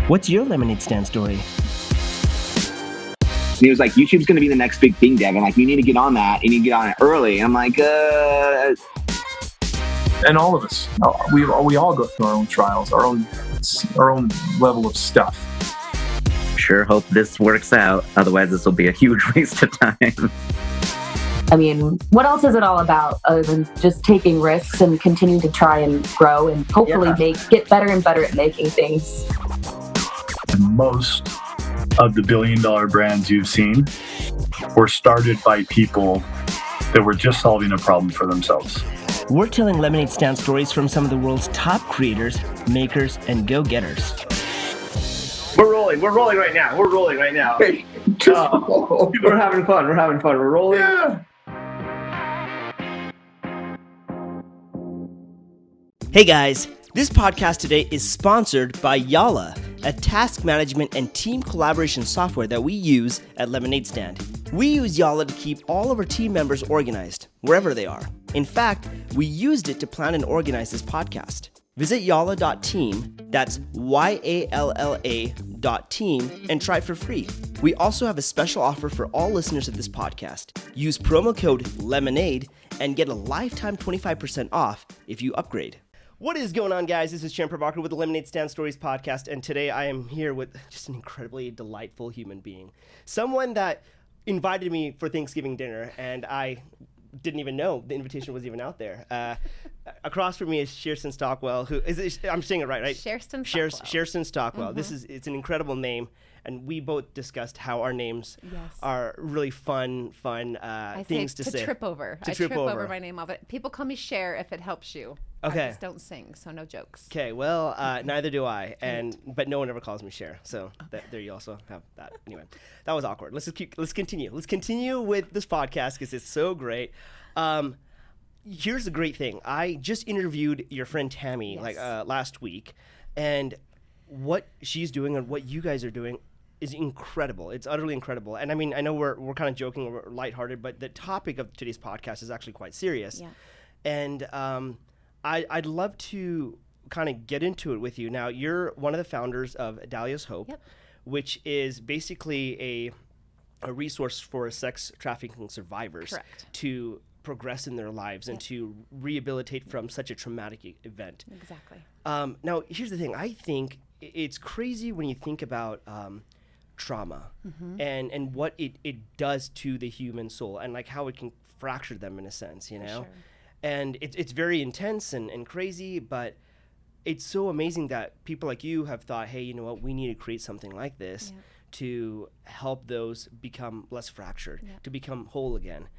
What's your lemonade stand story? And he was like, YouTube's going to be the next big thing, Devin. Like, you need to get on that. You need to get on it early. And I'm like, And all of us, we all go through our own trials, our own level of stuff. Sure hope this works out. Otherwise, this will be a huge waste of time. I mean, what else is it all about other than just taking risks and continuing to try and grow and hopefully get better and better at making things? Most of the billion-dollar brands you've seen were started by people that were just solving a problem for themselves. We're telling lemonade stand stories from some of the world's top creators, makers, and go-getters. We're rolling right now. Hey, We're having fun. We're rolling. Yeah. Hey guys, this podcast today is sponsored by Yalla, a task management and team collaboration software that we use at Lemonade Stand. We use Yalla to keep all of our team members organized, wherever they are. In fact, we used it to plan and organize this podcast. Visit yalla.team, that's YALLA.team, and try it for free. We also have a special offer for all listeners of this podcast. Use promo code LEMONADE and get a lifetime 25% off if you upgrade. What is going on, guys? This is Cherstyn Stockwell with the Lemonade Stand Stories podcast, and today I am here with just an incredibly delightful human being. Someone that invited me for Thanksgiving dinner, and I didn't even know the invitation was even out there. Across from me is Cherstyn Stockwell, who is I'm saying it right? Cherstyn Stockwell. Cherstyn Stockwell. Mm-hmm. It's an incredible name, and we both discussed how our names are really fun things to say. Trip over. I trip over my name of it. People call me Cher if it helps you. Okay. I just don't sing, so no jokes. Okay, well, neither do I, but no one ever calls me Cher, so there you also have that. Anyway, that was awkward. Let's continue. Let's continue with this podcast because it's so great. Here's the great thing. I just interviewed your friend Tammy last week, and what she's doing and what you guys are doing is incredible. It's utterly incredible. And I mean, I know we're kind of joking, we're lighthearted, but the topic of today's podcast is actually quite serious. Yeah. And I'd love to kind of get into it with you. Now, you're one of the founders of Dahlia's Hope, which is basically a resource for sex trafficking survivors to progress in their lives and to rehabilitate from such a traumatic event. Exactly. Now, here's the thing. I think it's crazy when you think about trauma and what it does to the human soul and like how it can fracture them in a sense, you know? Sure. And it's very intense and crazy, but it's so amazing that people like you have thought, hey, you know what, we need to create something like this to help those become less fractured, to become whole again.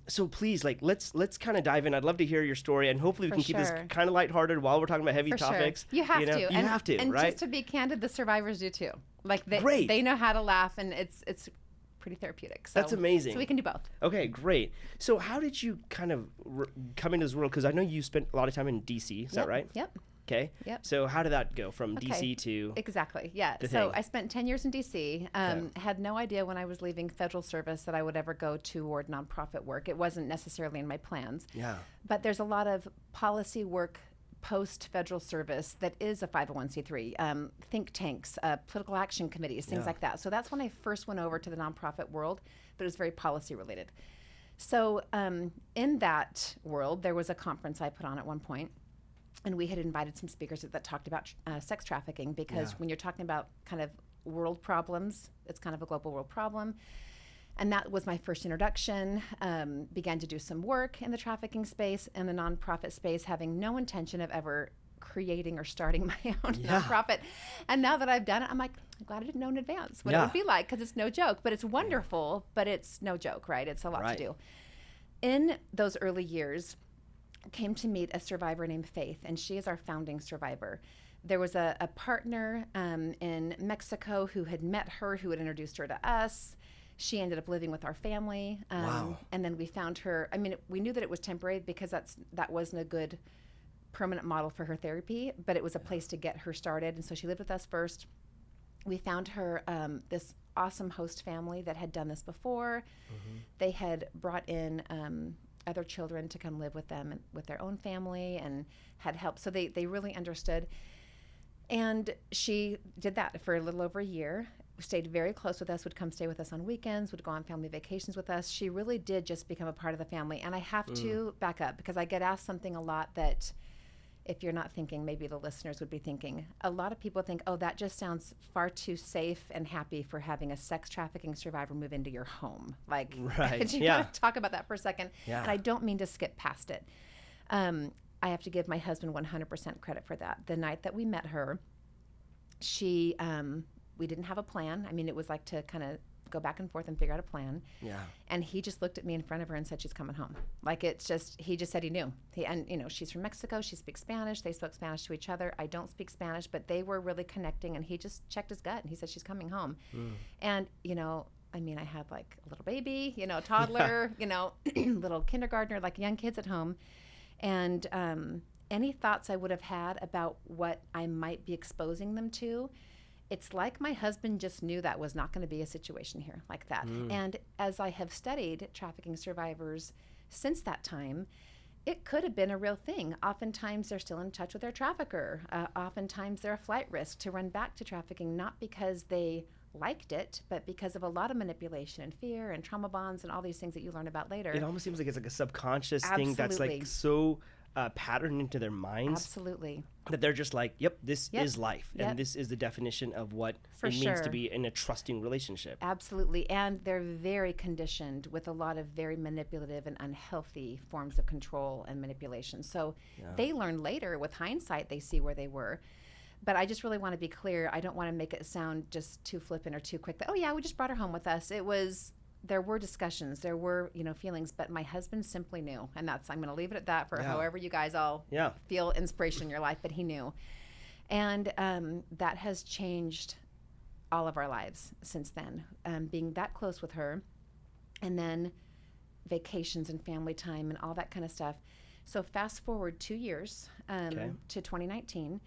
So please, let's kind of dive in. I'd love to hear your story, and hopefully we can keep this kind of lighthearted while we're talking about heavy topics. You have to. You have to, and right? And just to be candid, the survivors do too. Like they know how to laugh, and it's pretty therapeutic. So, that's amazing. So we can do both. Okay, great. So how did you kind of come into this world? Because I know you spent a lot of time in D.C. Is that right? Yep. Okay. Yep. So how did that go from D.C. to So I spent 10 years in D.C. Had no idea when I was leaving federal service that I would ever go toward nonprofit work. It wasn't necessarily in my plans. Yeah. But there's a lot of policy work post-federal service that is a 501c3, think tanks, political action committees, things like that. So that's when I first went over to the nonprofit world, but it was very policy-related. So in that world, there was a conference I put on at one point, and we had invited some speakers that talked about sex trafficking because when you're talking about kind of world problems, it's kind of a global world problem. And that was my first introduction. Began to do some work in the trafficking space and the nonprofit space, having no intention of ever creating or starting my own nonprofit. And now that I've done it, I'm like, I'm glad I didn't know in advance what it would be like, because it's no joke. But it's wonderful, but it's no joke, right? It's a lot to do. In those early years, I came to meet a survivor named Faith, and she is our founding survivor. There was a partner in Mexico who had met her, who had introduced her to us. She ended up living with our family, and then we found her. I mean, we knew that it was temporary because that wasn't a good permanent model for her therapy, but it was a place to get her started. And so she lived with us first. We found her this awesome host family that had done this before. They had brought in other children to come live with them and with their own family and had help. So they really understood. And she did that for a little over a year. Stayed very close with us, would come stay with us on weekends, would go on family vacations with us. She really did just become a part of the family. And I have to back up because I get asked something a lot that if you're not thinking, maybe the listeners would be thinking. A lot of people think, oh, that just sounds far too safe and happy for having a sex trafficking survivor move into your home. Like, right. you gotta talk about that for a second. Yeah. And I don't mean to skip past it. I have to give my husband 100% credit for that. The night that we met her, she... we didn't have a plan. I mean, it was like to kind of go back and forth and figure out a plan. Yeah. And he just looked at me in front of her and said, she's coming home. Like, it's just, he just said he knew. And, you know, she's from Mexico. She speaks Spanish. They spoke Spanish to each other. I don't speak Spanish, but they were really connecting. And he just checked his gut and he said, she's coming home. And, you know, I mean, I had like a little baby, you know, a toddler, you know, little kindergartner, like young kids at home. And any thoughts I would have had about what I might be exposing them to, it's like my husband just knew that was not going to be a situation here like that. And as I have studied trafficking survivors since that time, it could have been a real thing. Oftentimes they're still in touch with their trafficker. Oftentimes they're a flight risk to run back to trafficking, not because they liked it, but because of a lot of manipulation and fear and trauma bonds and all these things that you learn about later. It almost seems like it's like a subconscious thing that's like so patterned into their minds. Absolutely. That they're just like, yep, this is life. And this is the definition of what it means to be in a trusting relationship. Absolutely. And they're very conditioned with a lot of very manipulative and unhealthy forms of control and manipulation. So they learn later, with hindsight, they see where they were. But I just really want to be clear. I don't want to make it sound just too flippant or too quick that, oh yeah, we just brought her home with us. There were discussions, there were, you know, feelings, but my husband simply knew. And I'm going to leave it at that for however you guys all feel inspiration in your life, but he knew. And that has changed all of our lives since then, being that close with her, and then vacations and family time and all that kind of stuff. So fast forward 2 years to 2019,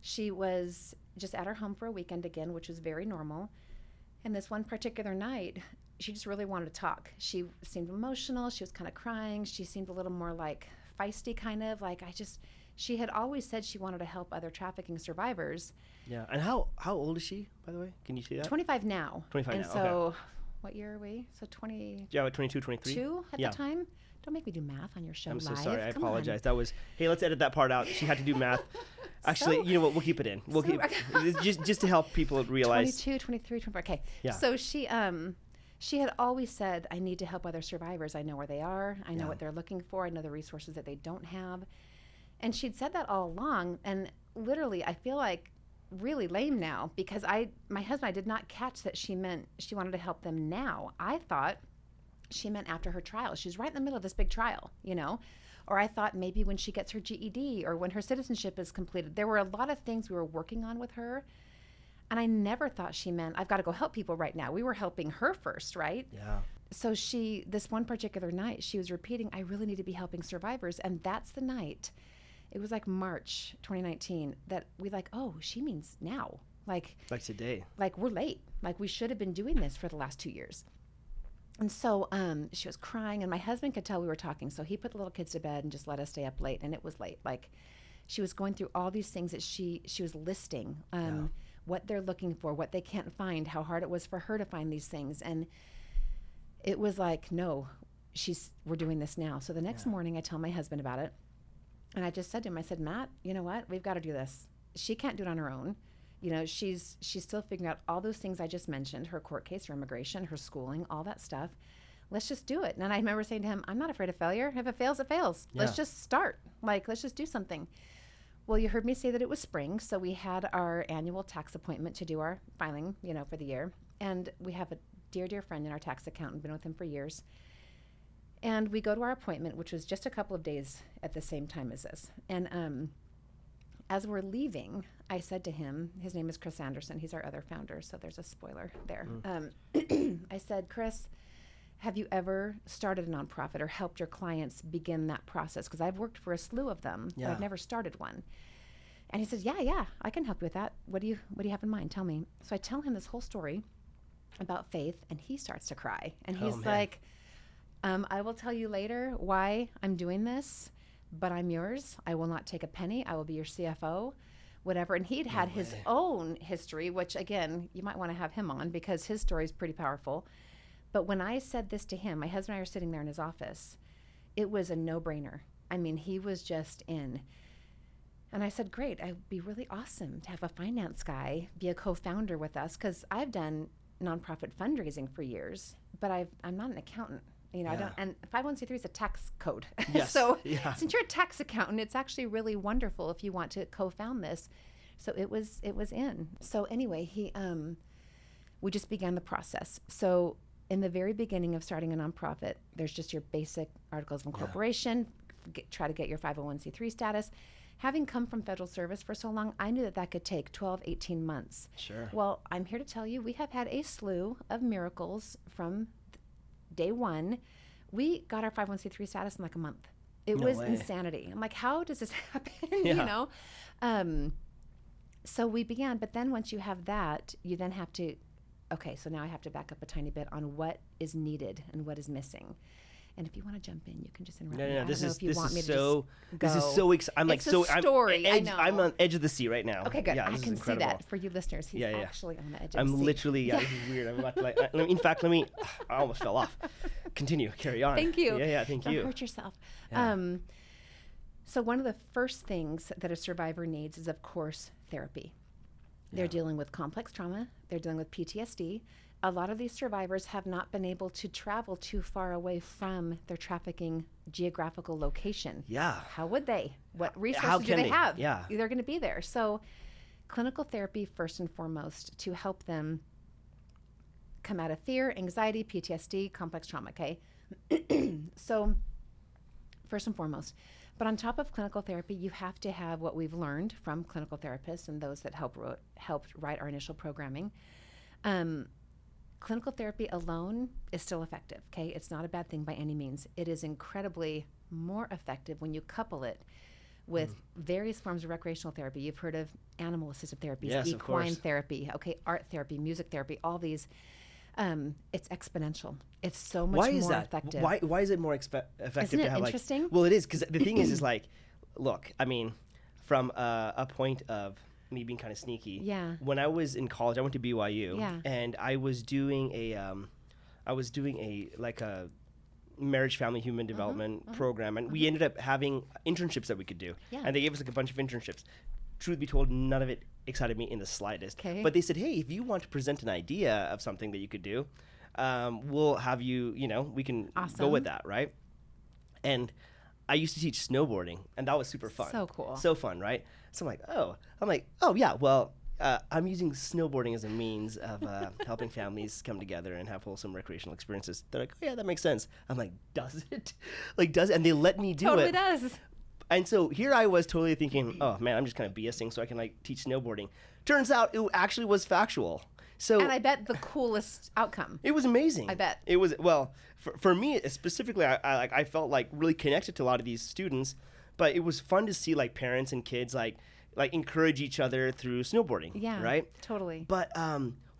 she was just at her home for a weekend again, which was very normal. And this one particular night, she just really wanted to talk. She seemed emotional. She was kind of crying. She seemed a little more like feisty, kind of like she had always said she wanted to help other trafficking survivors. Yeah. And how old is she, by the way? Can you see that? 25 now. 25 and now. So what year are we? So 20. Yeah, like 22, 23. 2 at the time. Don't make me do math on your show. I'm live. so sorry. I Come apologize. on. That was, hey, let's edit that part out. She had to do math. Actually, you know what? We'll keep it in. We'll keep just to help people realize. 22, 23, 24. Okay. Yeah. So she had always said, I need to help other survivors. I know where they are. I know what they're looking for. I know the resources that they don't have. And she'd said that all along. And literally, I feel like really lame now because my husband, I did not catch that she meant she wanted to help them now. I thought she meant after her trial. She's right in the middle of this big trial, you know? Or I thought maybe when she gets her GED or when her citizenship is completed. There were a lot of things we were working on with her. And I never thought she meant, I've got to go help people right now. We were helping her first, right? Yeah. So this one particular night, she was repeating, I really need to be helping survivors. And that's the night, it was like March 2019, that we like, oh, she means now. Like today. Like we're late. Like we should have been doing this for the last 2 years. And so she was crying, and my husband could tell we were talking. So he put the little kids to bed and just let us stay up late. And it was late. Like she was going through all these things that she was listing, what they're looking for, what they can't find, how hard it was for her to find these things. And it was like, no, we're doing this now. So the next morning I tell my husband about it. And I just said to him, I said, Matt, you know what? We've got to do this. She can't do it on her own. You know, she's still figuring out all those things I just mentioned, her court case, her immigration, her schooling, all that stuff. Let's just do it. And I remember saying to him, I'm not afraid of failure. If it fails, it fails. Yeah. Let's just start. Like, let's just do something. Well, you heard me say that it was spring. So we had our annual tax appointment to do our filing, you know, for the year. And we have a dear, dear friend in our tax accountant, been with him for years. And we go to our appointment, which was just a couple of days at the same time as this. And as we're leaving, I said to him, his name is Chris Anderson. He's our other founder, so there's a spoiler there. I said, Chris, have you ever started a nonprofit or helped your clients begin that process? Because I've worked for a slew of them, but I've never started one. And he says, yeah, I can help you with that. What do you have in mind? Tell me. So I tell him this whole story about faith, and he starts to cry. And he's like, I will tell you later why I'm doing this, but I'm yours. I will not take a penny. I will be your CFO. whatever. And he'd had his own history, which again, you might want to have him on because his story is pretty powerful. But when I said this to him, my husband and I were sitting there in his office, it was a no-brainer. I mean, he was just in. And I said, great, it'd be really awesome to have a finance guy be a co-founder with us, because I've done nonprofit fundraising for years, but I'm not an accountant. You know, I don't, and 501c3 is a tax code. Yes. So since you're a tax accountant, it's actually really wonderful if you want to co-found this. So it was in. So anyway, we just began the process. So in the very beginning of starting a nonprofit, there's just your basic articles of incorporation, try to get your 501c3 status. Having come from federal service for so long, I knew that could take 12, 18 months. Sure. Well, I'm here to tell you, we have had a slew of miracles from day one. We got our 501c3 status in like a month. It was insanity. I'm like, how does this happen? You know? So we began, but then once you have that, you then have to, okay, so now I have to back up a tiny bit on what is needed and what is missing. And if you want to jump in, you can just interrupt me. This is so I'm like, it's a story. I'm on edge of the seat right now. Okay, good. Yeah, I can see that for you listeners. He's actually on the edge of the seat. I'm literally, this is weird. I'm about to like, in fact, I almost fell off. Continue, carry on. Thank you. Yeah, thank you. Don't hurt yourself. Yeah. So one of the first things that a survivor needs is, of course, therapy. They're dealing with complex trauma. They're dealing with PTSD. A lot of these survivors have not been able to travel too far away from their trafficking geographical location. Yeah. How would they? What resources do they have? Yeah. They're going to be there. So clinical therapy, first and foremost, to help them come out of fear, anxiety, PTSD, complex trauma, okay? So first and foremost. But on top of clinical therapy, you have to have what we've learned from clinical therapists and those that helped write our initial programming. Clinical therapy alone is still effective, okay? It's not a bad thing by any means. It is incredibly more effective when you couple it with various forms of recreational therapy. You've heard of animal-assisted therapies, equine therapy, okay, art therapy, music therapy, all these. It's exponential. It's so much more effective. Why is it more effective? Isn't it to have interesting? Well, it is, because the thing is like, look, I mean, from a point of me being kind of sneaky. Yeah. When I was in college, I went to BYU. Yeah. And I was doing a marriage, family, human development program, and we ended up having internships that we could do. Yeah. And they gave us like a bunch of internships. Truth be told, none of it excited me in the slightest. Okay. But they said, hey, if you want to present an idea of something that you could do, we'll have you, we can go with that, right? And I used to teach snowboarding, and that was super fun. So cool. So fun, right? So I'm like, oh yeah, well, I'm using snowboarding as a means of helping families come together and have wholesome recreational experiences. They're like, oh yeah, that makes sense. I'm like, does it? And they let me do it. Totally does. And so here I was totally thinking, oh man, I'm just kind of BSing so I can like teach snowboarding. Turns out it actually was factual. So, and I bet the coolest outcome. It was amazing. I bet. It was, well, for me specifically, I felt like really connected to a lot of these students, but it was fun to see like parents and kids like encourage each other through snowboarding. Yeah. Right? Totally. But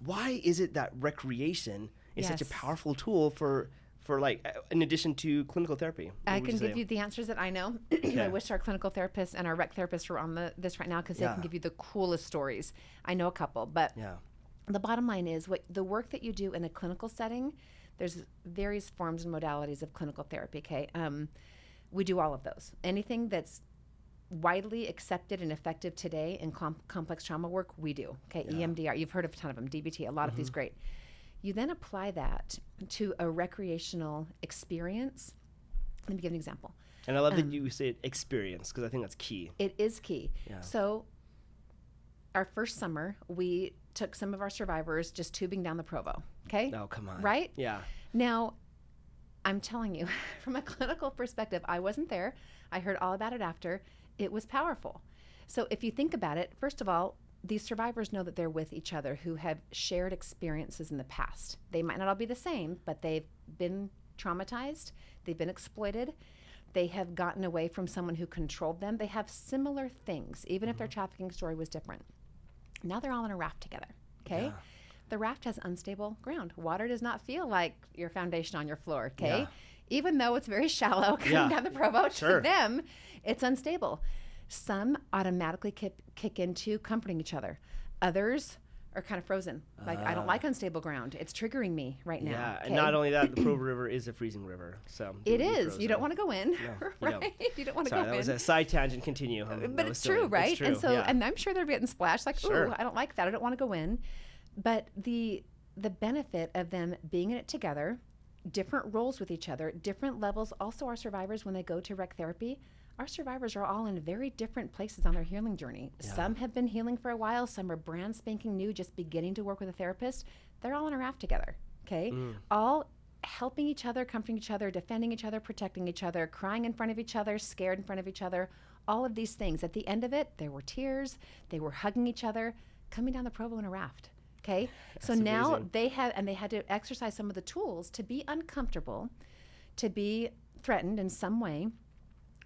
why is it that recreation is such a powerful tool for like, in addition to clinical therapy? I can give you the answers that I know. I wish our clinical therapists and our rec therapists were on this right now, because they can give you the coolest stories. I know a couple, but the bottom line is the work that you do in a clinical setting, there's various forms and modalities of clinical therapy, okay? We do all of those. Anything that's widely accepted and effective today in complex trauma work, we do, okay? EMDR, you've heard of a ton of them, DBT, a lot of these, great. You then apply that to a recreational experience. Let me give an example. And I love that you say experience, because I think that's key. It is key. Yeah. So our first summer, we took some of our survivors just tubing down the Provo, okay? Oh, come on. Right? Yeah. Now, I'm telling you, from a clinical perspective, I wasn't there. I heard all about it after. It was powerful. So if you think about it, first of all, these survivors know that they're with each other who have shared experiences in the past. They might not all be the same, but they've been traumatized. They've been exploited. They have gotten away from someone who controlled them. They have similar things, even if their trafficking story was different. Now they're all in a raft together, okay? Yeah. The raft has unstable ground. Water does not feel like your foundation on your floor, okay? Yeah. Even though it's very shallow coming down the Provo, to them, it's unstable. Some automatically kick into comforting each other. Others are kind of frozen. Like, I don't like unstable ground. It's triggering me right now. Yeah, okay? and not only that, the Provo River is a freezing river. So it is. You don't want to go in, right? You don't want to go in. That was a side tangent. Continue. But it's true, right? It's true, and so, and I'm sure they're getting splashed. Like, Sure. ooh, I don't like that. I don't want to go in. But the benefit of them being in it together, different roles with each other, different levels. Also, our survivors, when they go to rec therapy, our survivors are all in very different places on their healing journey. Yeah. Some have been healing for a while. Some are brand spanking new, just beginning to work with a therapist. They're all on a raft together, okay? All helping each other, comforting each other, defending each other, protecting each other, crying in front of each other, scared in front of each other, all of these things. At the end of it, there were tears. They were hugging each other, coming down the Provo in a raft. Okay, so now amazing. They had to exercise some of the tools to be uncomfortable, to be threatened in some way,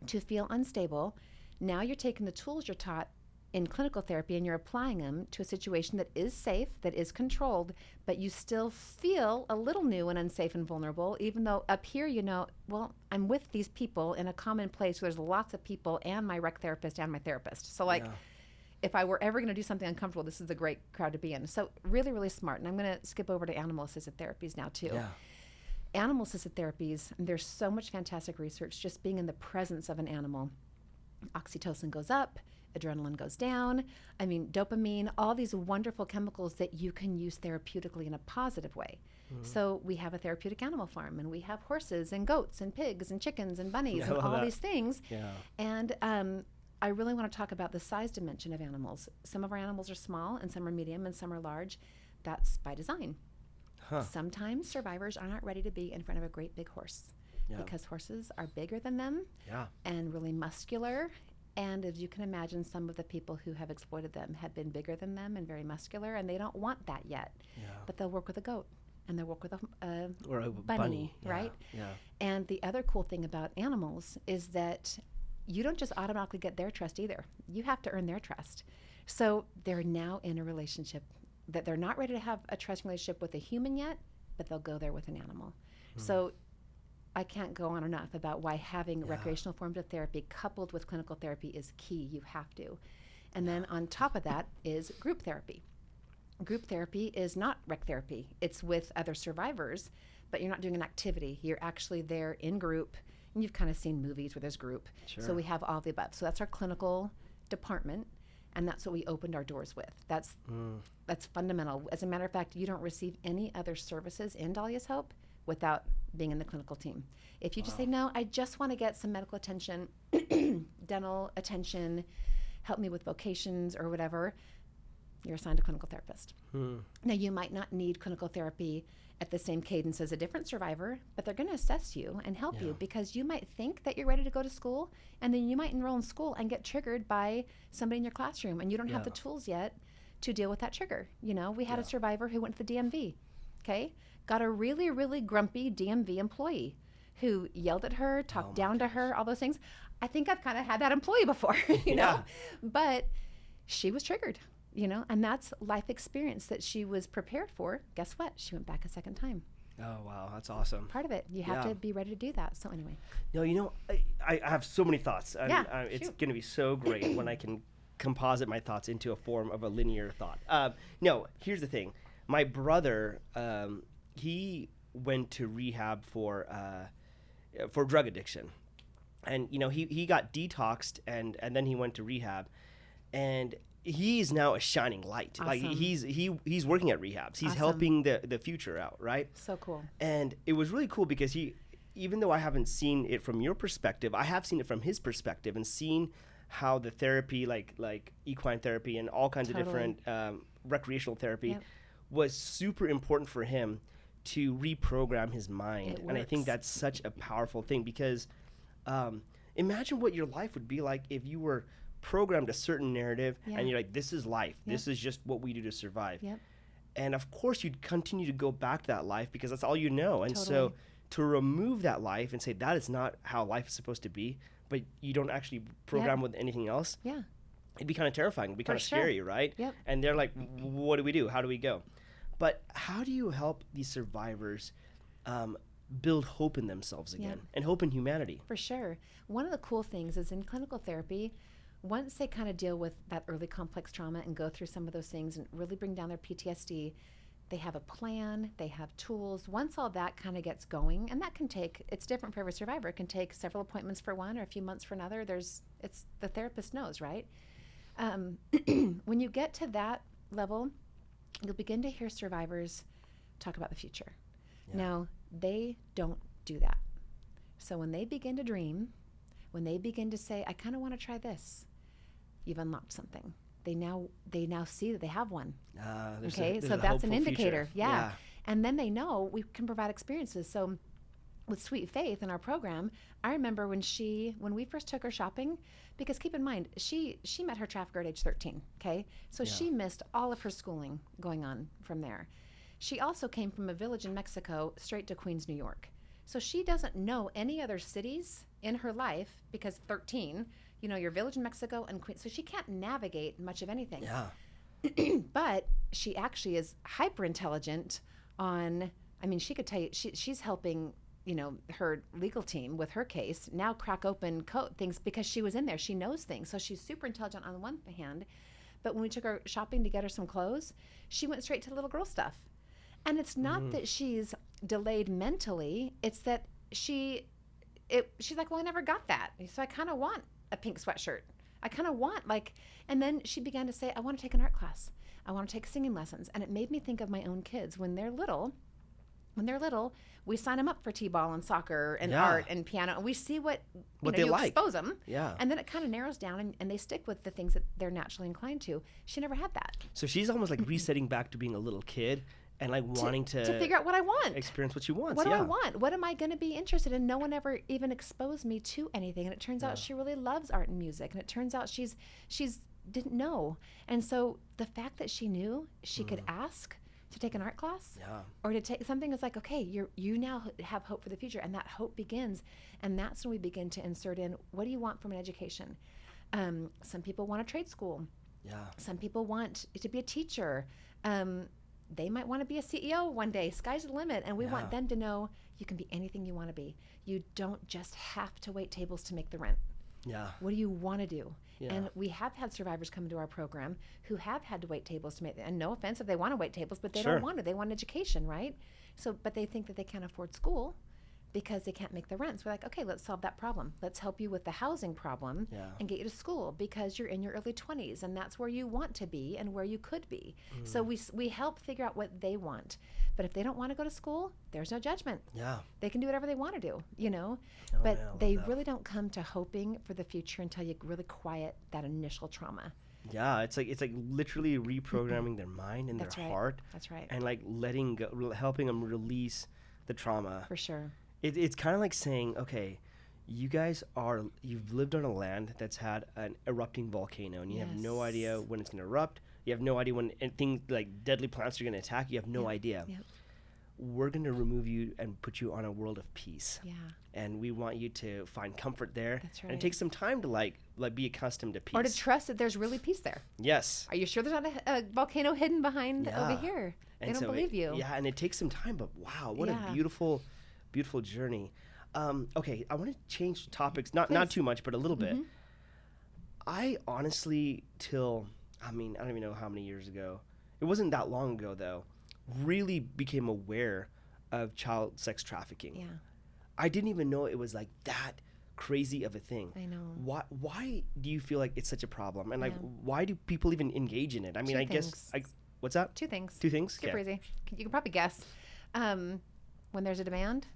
to feel unstable. Now you're taking the tools you're taught in clinical therapy and you're applying them to a situation that is safe, that is controlled, but you still feel a little new and unsafe and vulnerable, even though up here, you know, well, I'm with these people in a common place where there's lots of people and my rec therapist and my therapist. So like, if I were ever going to do something uncomfortable, this is a great crowd to be in. So really, really smart. And I'm going to skip over to animal-assisted therapies now too. Yeah. Animal-assisted therapies, there's so much fantastic research just being in the presence of an animal. Oxytocin goes up, adrenaline goes down. I mean, dopamine, all these wonderful chemicals that you can use therapeutically in a positive way. So we have a therapeutic animal farm, and we have horses and goats and pigs and chickens and bunnies and all these things. Yeah. And I really want to talk about the size dimension of animals. Some of our animals are small, and some are medium, and some are large. That's by design. Sometimes survivors are not ready to be in front of a great big horse because horses are bigger than them and really muscular. And as you can imagine, some of the people who have exploited them have been bigger than them and very muscular, and they don't want that yet. But they'll work with a goat, and they'll work with a bunny, right? And the other cool thing about animals is that you don't just automatically get their trust either. You have to earn their trust. So they're now in a relationship that they're not ready to have a trusting relationship with a human yet, but they'll go there with an animal. So I can't go on enough about why having recreational forms of therapy coupled with clinical therapy is key. You have to. And then on top of that is group therapy. Group therapy is not rec therapy. It's with other survivors, but you're not doing an activity. You're actually there in group. And you've kind of seen movies where there's group. So we have all the above. So that's our clinical department, and that's what we opened our doors with. That's fundamental. As a matter of fact, you don't receive any other services in Dahlia's Hope without being in the clinical team. If you just say, no, I just want to get some medical attention, dental attention, help me with vocations or whatever, you're assigned a clinical therapist. Now, you might not need clinical therapy at the same cadence as a different survivor, but they're going to assess you and help you because you might think that you're ready to go to school, and then you might enroll in school and get triggered by somebody in your classroom, and you don't have the tools yet to deal with that trigger. You know, we had a survivor who went to the DMV, got a really, really grumpy DMV employee who yelled at her, talked down to her, all those things. I think I've kind of had that employee before, you know, but she was triggered. You know, and that's life experience that she was prepared for. Guess what? She went back a second time. Oh, wow. That's awesome. Part of it. You have to be ready to do that. So anyway. No, you know, I have so many thoughts. It's going to be so great when I can composite my thoughts into a form of a linear thought. No, here's the thing. My brother, he went to rehab for drug addiction. And, you know, he got detoxed and then he went to rehab. And he's now a shining light. Awesome. Like he's working at rehabs. He's helping the future out, right? So cool. And it was really cool because even though I haven't seen it from your perspective, I have seen it from his perspective and seen how the therapy, like equine therapy and all kinds of different recreational therapy was super important for him to reprogram his mind. And I think that's such a powerful thing because imagine what your life would be like if you were programmed a certain narrative and you're like, this is life. This is just what we do to survive. And of course you'd continue to go back to that life because that's all you know. And so to remove that life and say that is not how life is supposed to be, but you don't actually program with anything else, it'd be kind of terrifying. It'd be kind of scary, right? And they're like, what do we do? How do we go? But how do you help these survivors build hope in themselves again and hope in humanity? For sure. One of the cool things is in clinical therapy, once they kind of deal with that early complex trauma and go through some of those things and really bring down their PTSD, they have a plan, they have tools. Once all that kind of gets going, and that can take, it's different for every survivor. It can take several appointments for one or a few months for another. It's the therapist knows, right? When you get to that level, you'll begin to hear survivors talk about the future. Yeah. Now, they don't do that. So when they begin to dream, when they begin to say, I kind of want to try this, you've unlocked something. They now see that they have one. Okay, so that's an indicator. Yeah. And then they know we can provide experiences. So with Sweet Faith in our program, I remember when we first took her shopping, because keep in mind, she met her trafficker at age 13, okay? So she missed all of her schooling going on from there. She also came from a village in Mexico straight to Queens, New York. So she doesn't know any other cities in her life because 13, your village in Mexico and Queens, so she can't navigate much of anything. Yeah. But she actually is hyper intelligent on, she could tell you, she's helping, her legal team with her case now crack open things because she was in there. She knows things. So she's super intelligent on the one hand, but when we took her shopping to get her some clothes, she went straight to little girl stuff. And it's not that she's delayed mentally, it's that she's like, well, I never got that. So I kind of want a pink sweatshirt. I kind of want and then she began to say, I want to take an art class. I want to take singing lessons. And it made me think of my own kids. When they're little, we sign them up for t-ball and soccer and art and piano. And we see what they like. Expose them. Yeah. And then it kind of narrows down and they stick with the things that they're naturally inclined to. She never had that. So she's almost like resetting back to being a little kid. And wanting to figure out what I want. Experience what she wants. What do I want? What am I going to be interested in? No one ever even exposed me to anything. And it turns out she really loves art and music. And it turns out she's didn't know. And so the fact that she knew she could ask to take an art class or to take something, is like, okay, you now have hope for the future. And that hope begins. And that's when we begin to insert in, what do you want from an education? Some people want a trade school. Yeah. Some people want to be a teacher. They might want to be a CEO one day. Sky's the limit. And we want them to know you can be anything you want to be. You don't just have to wait tables to make the rent. Yeah. What do you want to do? Yeah. And we have had survivors come into our program who have had to wait tables to make, and no offense if they want to wait tables, but they don't want to. They want education, right? So, but they think that they can't afford school because they can't make the rent. So we're like, okay, let's solve that problem. Let's help you with the housing problem and get you to school because you're in your early 20s and that's where you want to be and where you could be. So we help figure out what they want. But if they don't want to go to school, there's no judgment. Yeah. They can do whatever they want to do, but they really don't come to hoping for the future until you really quiet that initial trauma. Yeah, it's like literally reprogramming their mind and their heart. That's right. And like letting go, helping them release the trauma. For sure. It's kind of like saying, okay, you've lived on a land that's had an erupting volcano, and you have no idea when it's going to erupt. You have no idea when things like deadly plants are going to attack. You have no idea. Yep. We're going to remove you and put you on a world of peace. Yeah. And we want you to find comfort there. That's right. And it takes some time to like be accustomed to peace. Or to trust that there's really peace there. Yes. Are you sure there's not a volcano hidden behind over here? They don't believe you. Yeah, and it takes some time, but wow, what a beautiful journey. Okay, I want to change topics, not too much, but a little bit. I honestly, I don't even know how many years ago, it wasn't that long ago though, really became aware of child sex trafficking. Yeah. I didn't even know it was like that crazy of a thing. I know. Why do you feel like it's such a problem? And why do people even engage in it? I mean, what's that? Two things. Super easy. You can probably guess. When there's a demand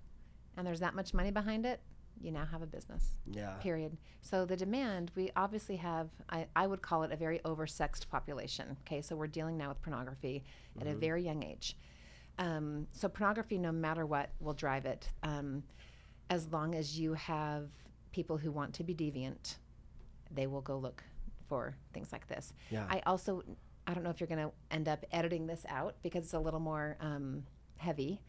and there's that much money behind it, you now have a business. Yeah. Period. So the demand, we obviously have, I would call it a very oversexed population. Okay, so we're dealing now with pornography at a very young age. So pornography, no matter what, will drive it. As long as you have people who want to be deviant, they will go look for things like this. Yeah. I don't know if you're going to end up editing this out because it's a little more heavy.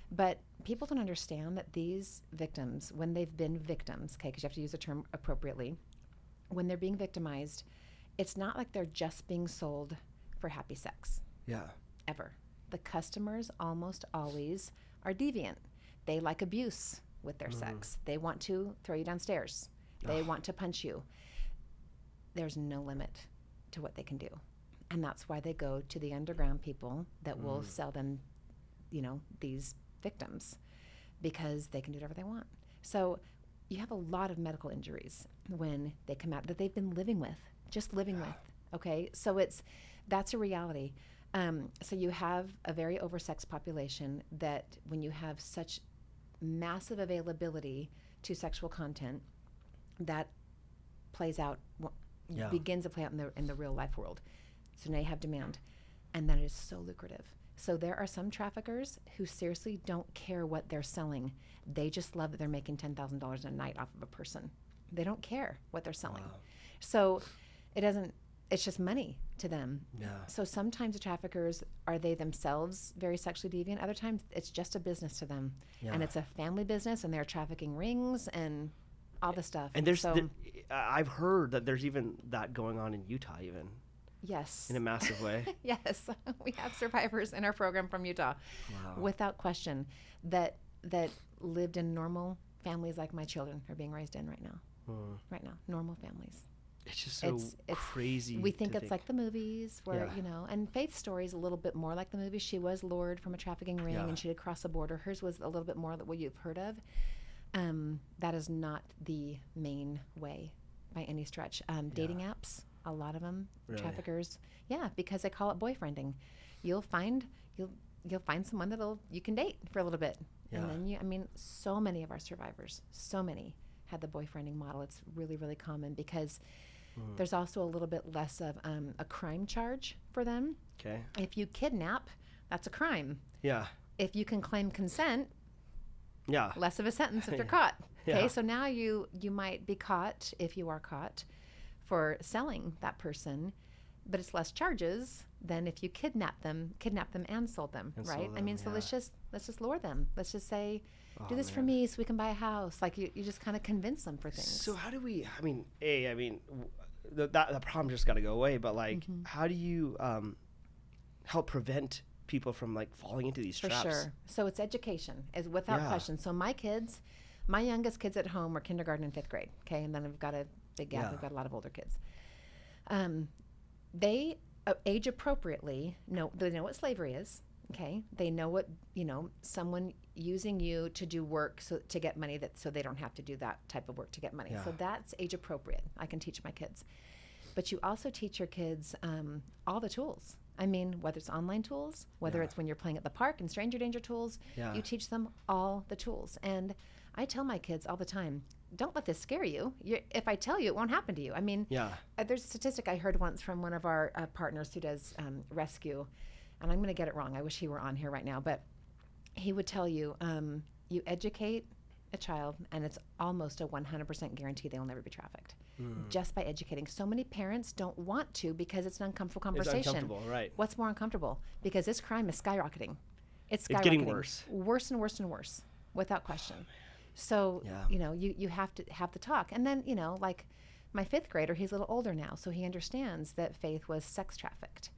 But people don't understand that these victims, when they've been victims, okay, because you have to use the term appropriately, when they're being victimized, it's not like they're just being sold for happy sex. Yeah. Ever. The customers almost always are deviant. They like abuse with their sex. They want to throw you downstairs. They want to punch you. there's no limit to what they can do. And that's why they go to the underground people that will sell them, these victims, because they can do whatever they want. So you have a lot of medical injuries when they come out that they've been living with, okay? So that's a reality. So you have a very oversexed population that when you have such massive availability to sexual content, that begins to play out in the real life world. So now you have demand, and that is so lucrative. So there are some traffickers who seriously don't care what they're selling. They just love that they're making $10,000 a night off of a person. They don't care what they're selling. Wow. So it's just money to them. Yeah. So sometimes the traffickers are they themselves very sexually deviant. Other times it's just a business to them. Yeah. And it's a family business, and they're trafficking rings and all the stuff. And I've heard that there's even that going on in Utah even. Yes. In a massive way. Yes. We have survivors in our program from Utah. Wow. Without question, that lived in normal families like my children are being raised in right now. Right now. Normal families. It's just so crazy. We think it's like the movies where, and Faith's story is a little bit more like the movies. She was lured from a trafficking ring and she did cross the border. Hers was a little bit more what you've heard of. That is not the main way by any stretch. Dating apps, a lot of them, really? Traffickers. Yeah, because they call it boyfriending. You'll find someone you can date for a little bit. Yeah. And then so many of our survivors, had the boyfriending model. It's really, really common because there's also a little bit less of a crime charge for them. Okay. If you kidnap, that's a crime. Yeah. If you can claim consent, less of a sentence if you're caught. Okay, so now you might be caught, if you are caught, for selling that person, but it's less charges than if you kidnap them and sold them, right? So let's just lure them. Let's just say, do this for me so we can buy a house. Like you just kind of convince them for things. So how do we? That problem just got to go away. But how do you help prevent people from falling into these traps? For sure. So it's education, is without question. So my youngest kids at home are kindergarten and 5th grade. Okay, and then I've got a big gap. We've got a lot of older kids. They age appropriately. They know what slavery is. Okay, they know what someone using you to do work to get money so they don't have to do that type of work to get money. So that's age appropriate. I can teach my kids, but you also teach your kids all the tools. Whether it's online tools, whether it's when you're playing at the park and stranger danger tools, you teach them all the tools. And I tell my kids all the time, don't let this scare you. If I tell you, it won't happen to you. There's a statistic I heard once from one of our partners who does rescue, and I'm going to get it wrong. I wish he were on here right now, but he would tell you, you educate a child, and it's almost a 100% guarantee they will never be trafficked. Just by educating. So many parents don't want to because it's an uncomfortable conversation. It's uncomfortable, right. What's more uncomfortable? Because this crime is skyrocketing. It's getting worse. Worse and worse and worse, without question. So, you have to have the talk. And then, like my 5th grader, he's a little older now, so he understands that Faith was sex trafficked,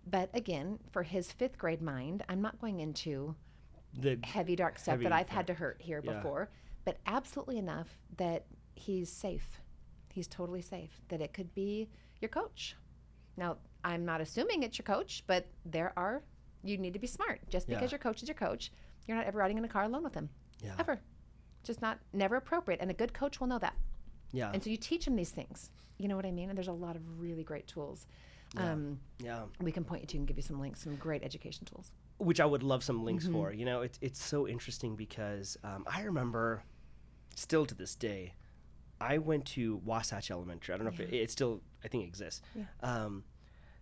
But again, for his 5th grade mind, I'm not going into the heavy, dark stuff that I've had to hear before, but absolutely enough that he's safe. He's totally safe. That it could be your coach. Now, I'm not assuming it's your coach, but you need to be smart. Just because your coach is your coach, you're not ever riding in a car alone with him. Yeah. Ever. Just never appropriate. And a good coach will know that. Yeah. And so you teach them these things. You know what I mean? And there's a lot of really great tools. We can point you to and give you some links, some great education tools. Which I would love some links for. It's so interesting because I remember, still to this day, I went to Wasatch Elementary. I don't know if it still, I think, exists. Yeah.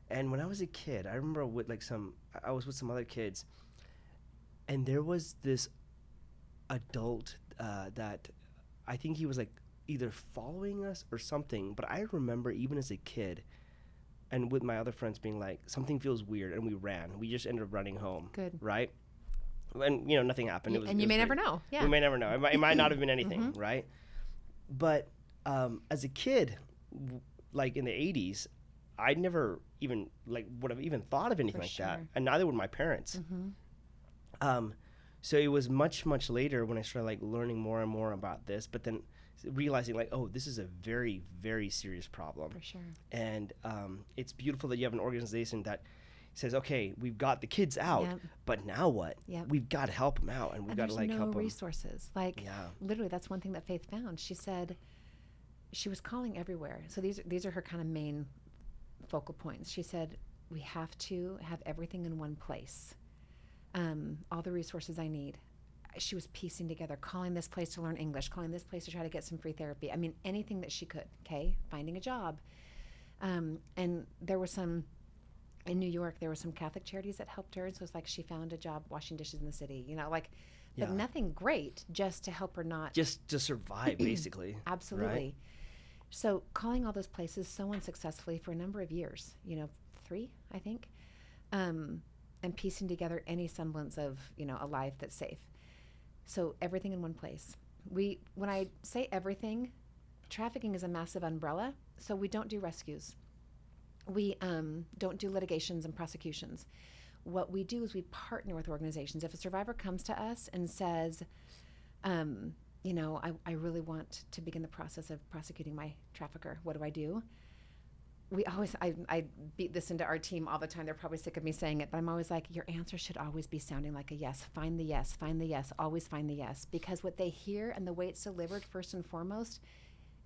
And when I was a kid, I remember I was with some other kids, and there was this adult that I think he was either following us or something. But I remember even as a kid, and with my other friends being something feels weird, and we ran. We just ended up running home. Good. Right? And nothing happened. You may never know. Yeah. We may never know. It might not have been anything, right? But as a kid, in the 80s, I never even would have even thought of anything that, and neither would my parents. So it was much, much later when I started learning more and more about this. But then realizing like, oh, this is a very, very serious problem. For sure. And it's beautiful that you have an organization that says, okay, we've got the kids out, but now what? We've got to help them out, and we've got to like help them. There's no resources. Like literally, that's one thing that Faith found. She said she was calling everywhere. So these are her kind of main focal points. She said, we have to have everything in one place. All the resources I need. She was piecing together, calling this place to learn English, calling this place to try to get some free therapy. I mean, anything that she could, okay? Finding a job. And there were some, in New York, there were some Catholic charities that helped her. So it's like she found a job washing dishes in the city, you know, like, but nothing great, just to help her not. Just to survive, basically. Absolutely. Right? So calling all those places so unsuccessfully for a number of years, 3, I think, and piecing together any semblance of, a life that's safe. So everything in one place. When I say everything, trafficking is a massive umbrella. So we don't do rescues. We don't do litigations and prosecutions. What we do is we partner with organizations. If a survivor comes to us and says, I really want to begin the process of prosecuting my trafficker, what do I do? I beat this into our team all the time. They're probably sick of me saying it, but I'm always like, your answer should always be sounding like a yes. Find the yes, always find the yes. Because what they hear and the way it's delivered first and foremost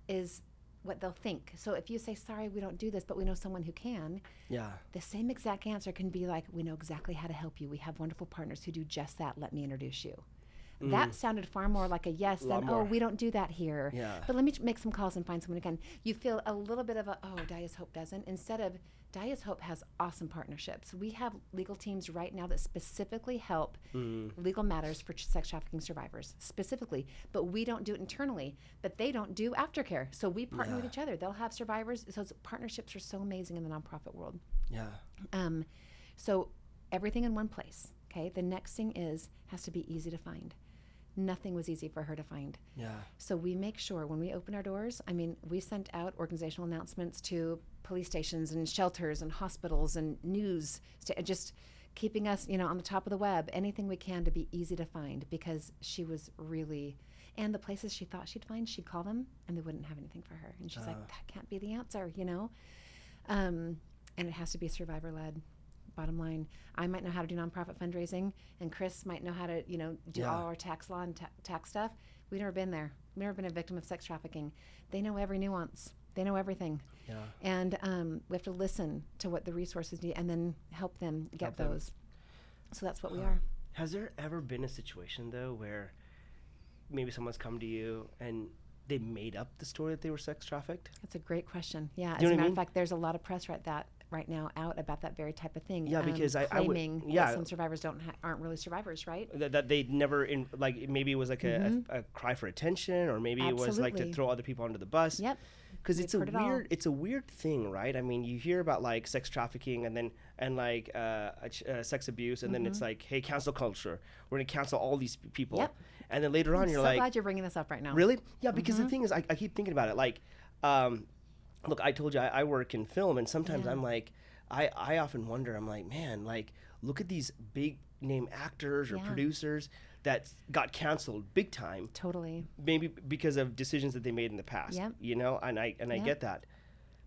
is what they'll think. So if you say, sorry, we don't do this, but we know someone who can, the same exact answer can be like, we know exactly how to help you. We have wonderful partners who do just that. Let me introduce you. That sounded far more like a yes than, we don't do that here. But let me make some calls and find someone who can. You feel a little bit of Dahlia's Hope doesn't. Instead of, Dahlia's Hope has awesome partnerships. We have legal teams right now that specifically help legal matters for sex trafficking survivors, specifically. But we don't do it internally. But they don't do aftercare. So we partner with each other. They'll have survivors. So partnerships are so amazing in the nonprofit world. So everything in one place. Okay. The next thing has to be easy to find. Nothing was easy for her to find. So we make sure when we open our doors, we sent out organizational announcements to police stations and shelters and hospitals and news, just keeping us, on the top of the web, anything we can to be easy to find, because she was really, and the places she thought she'd find, she'd call them and they wouldn't have anything for her. And she's like, that can't be the answer, and it has to be survivor-led. Bottom line, I might know how to do nonprofit fundraising, and Chris might know how to, do all our tax law and tax stuff. We've never been there. We've never been a victim of sex trafficking. They know every nuance. They know everything. And we have to listen to what the resources need and then help them get those. So that's what we are. Has there ever been a situation, though, where maybe someone's come to you and they made up the story that they were sex trafficked? That's a great question. Yeah, as a matter of fact, there's a lot of press right now out about that very type of thing. Yeah, because claiming that some survivors aren't really survivors, right? That they never maybe it was like a cry for attention, or maybe it was like to throw other people under the bus. Yep. Because it's a weird thing, right? You hear about like sex trafficking and sex abuse, and then it's like, hey, cancel culture. We're gonna cancel all these people. Yep. And then later on, you're so glad you're bringing this up right now. Really? Yeah, because the thing is, I keep thinking about it. Look, I told you I work in film, and sometimes I'm like, I often wonder, I'm like, man, look at these big name actors or producers that got canceled big time. Totally. Maybe because of decisions that they made in the past. And I get that.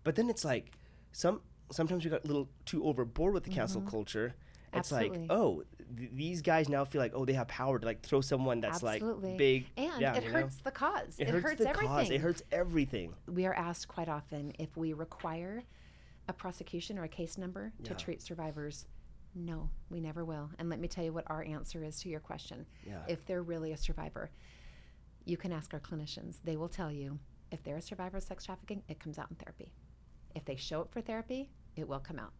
But then it's like sometimes we got a little too overboard with the cancel culture. It's Absolutely. Like, these guys now feel like, they have power to throw someone that's Absolutely. like big. And it hurts the cause. It hurts everything. Cause. It hurts everything. We are asked quite often if we require a prosecution or a case number to treat survivors. No, we never will. And let me tell you what our answer is to your question. If they're really a survivor, you can ask our clinicians. They will tell you if they're a survivor of sex trafficking, it comes out in therapy. If they show up for therapy, it will come out.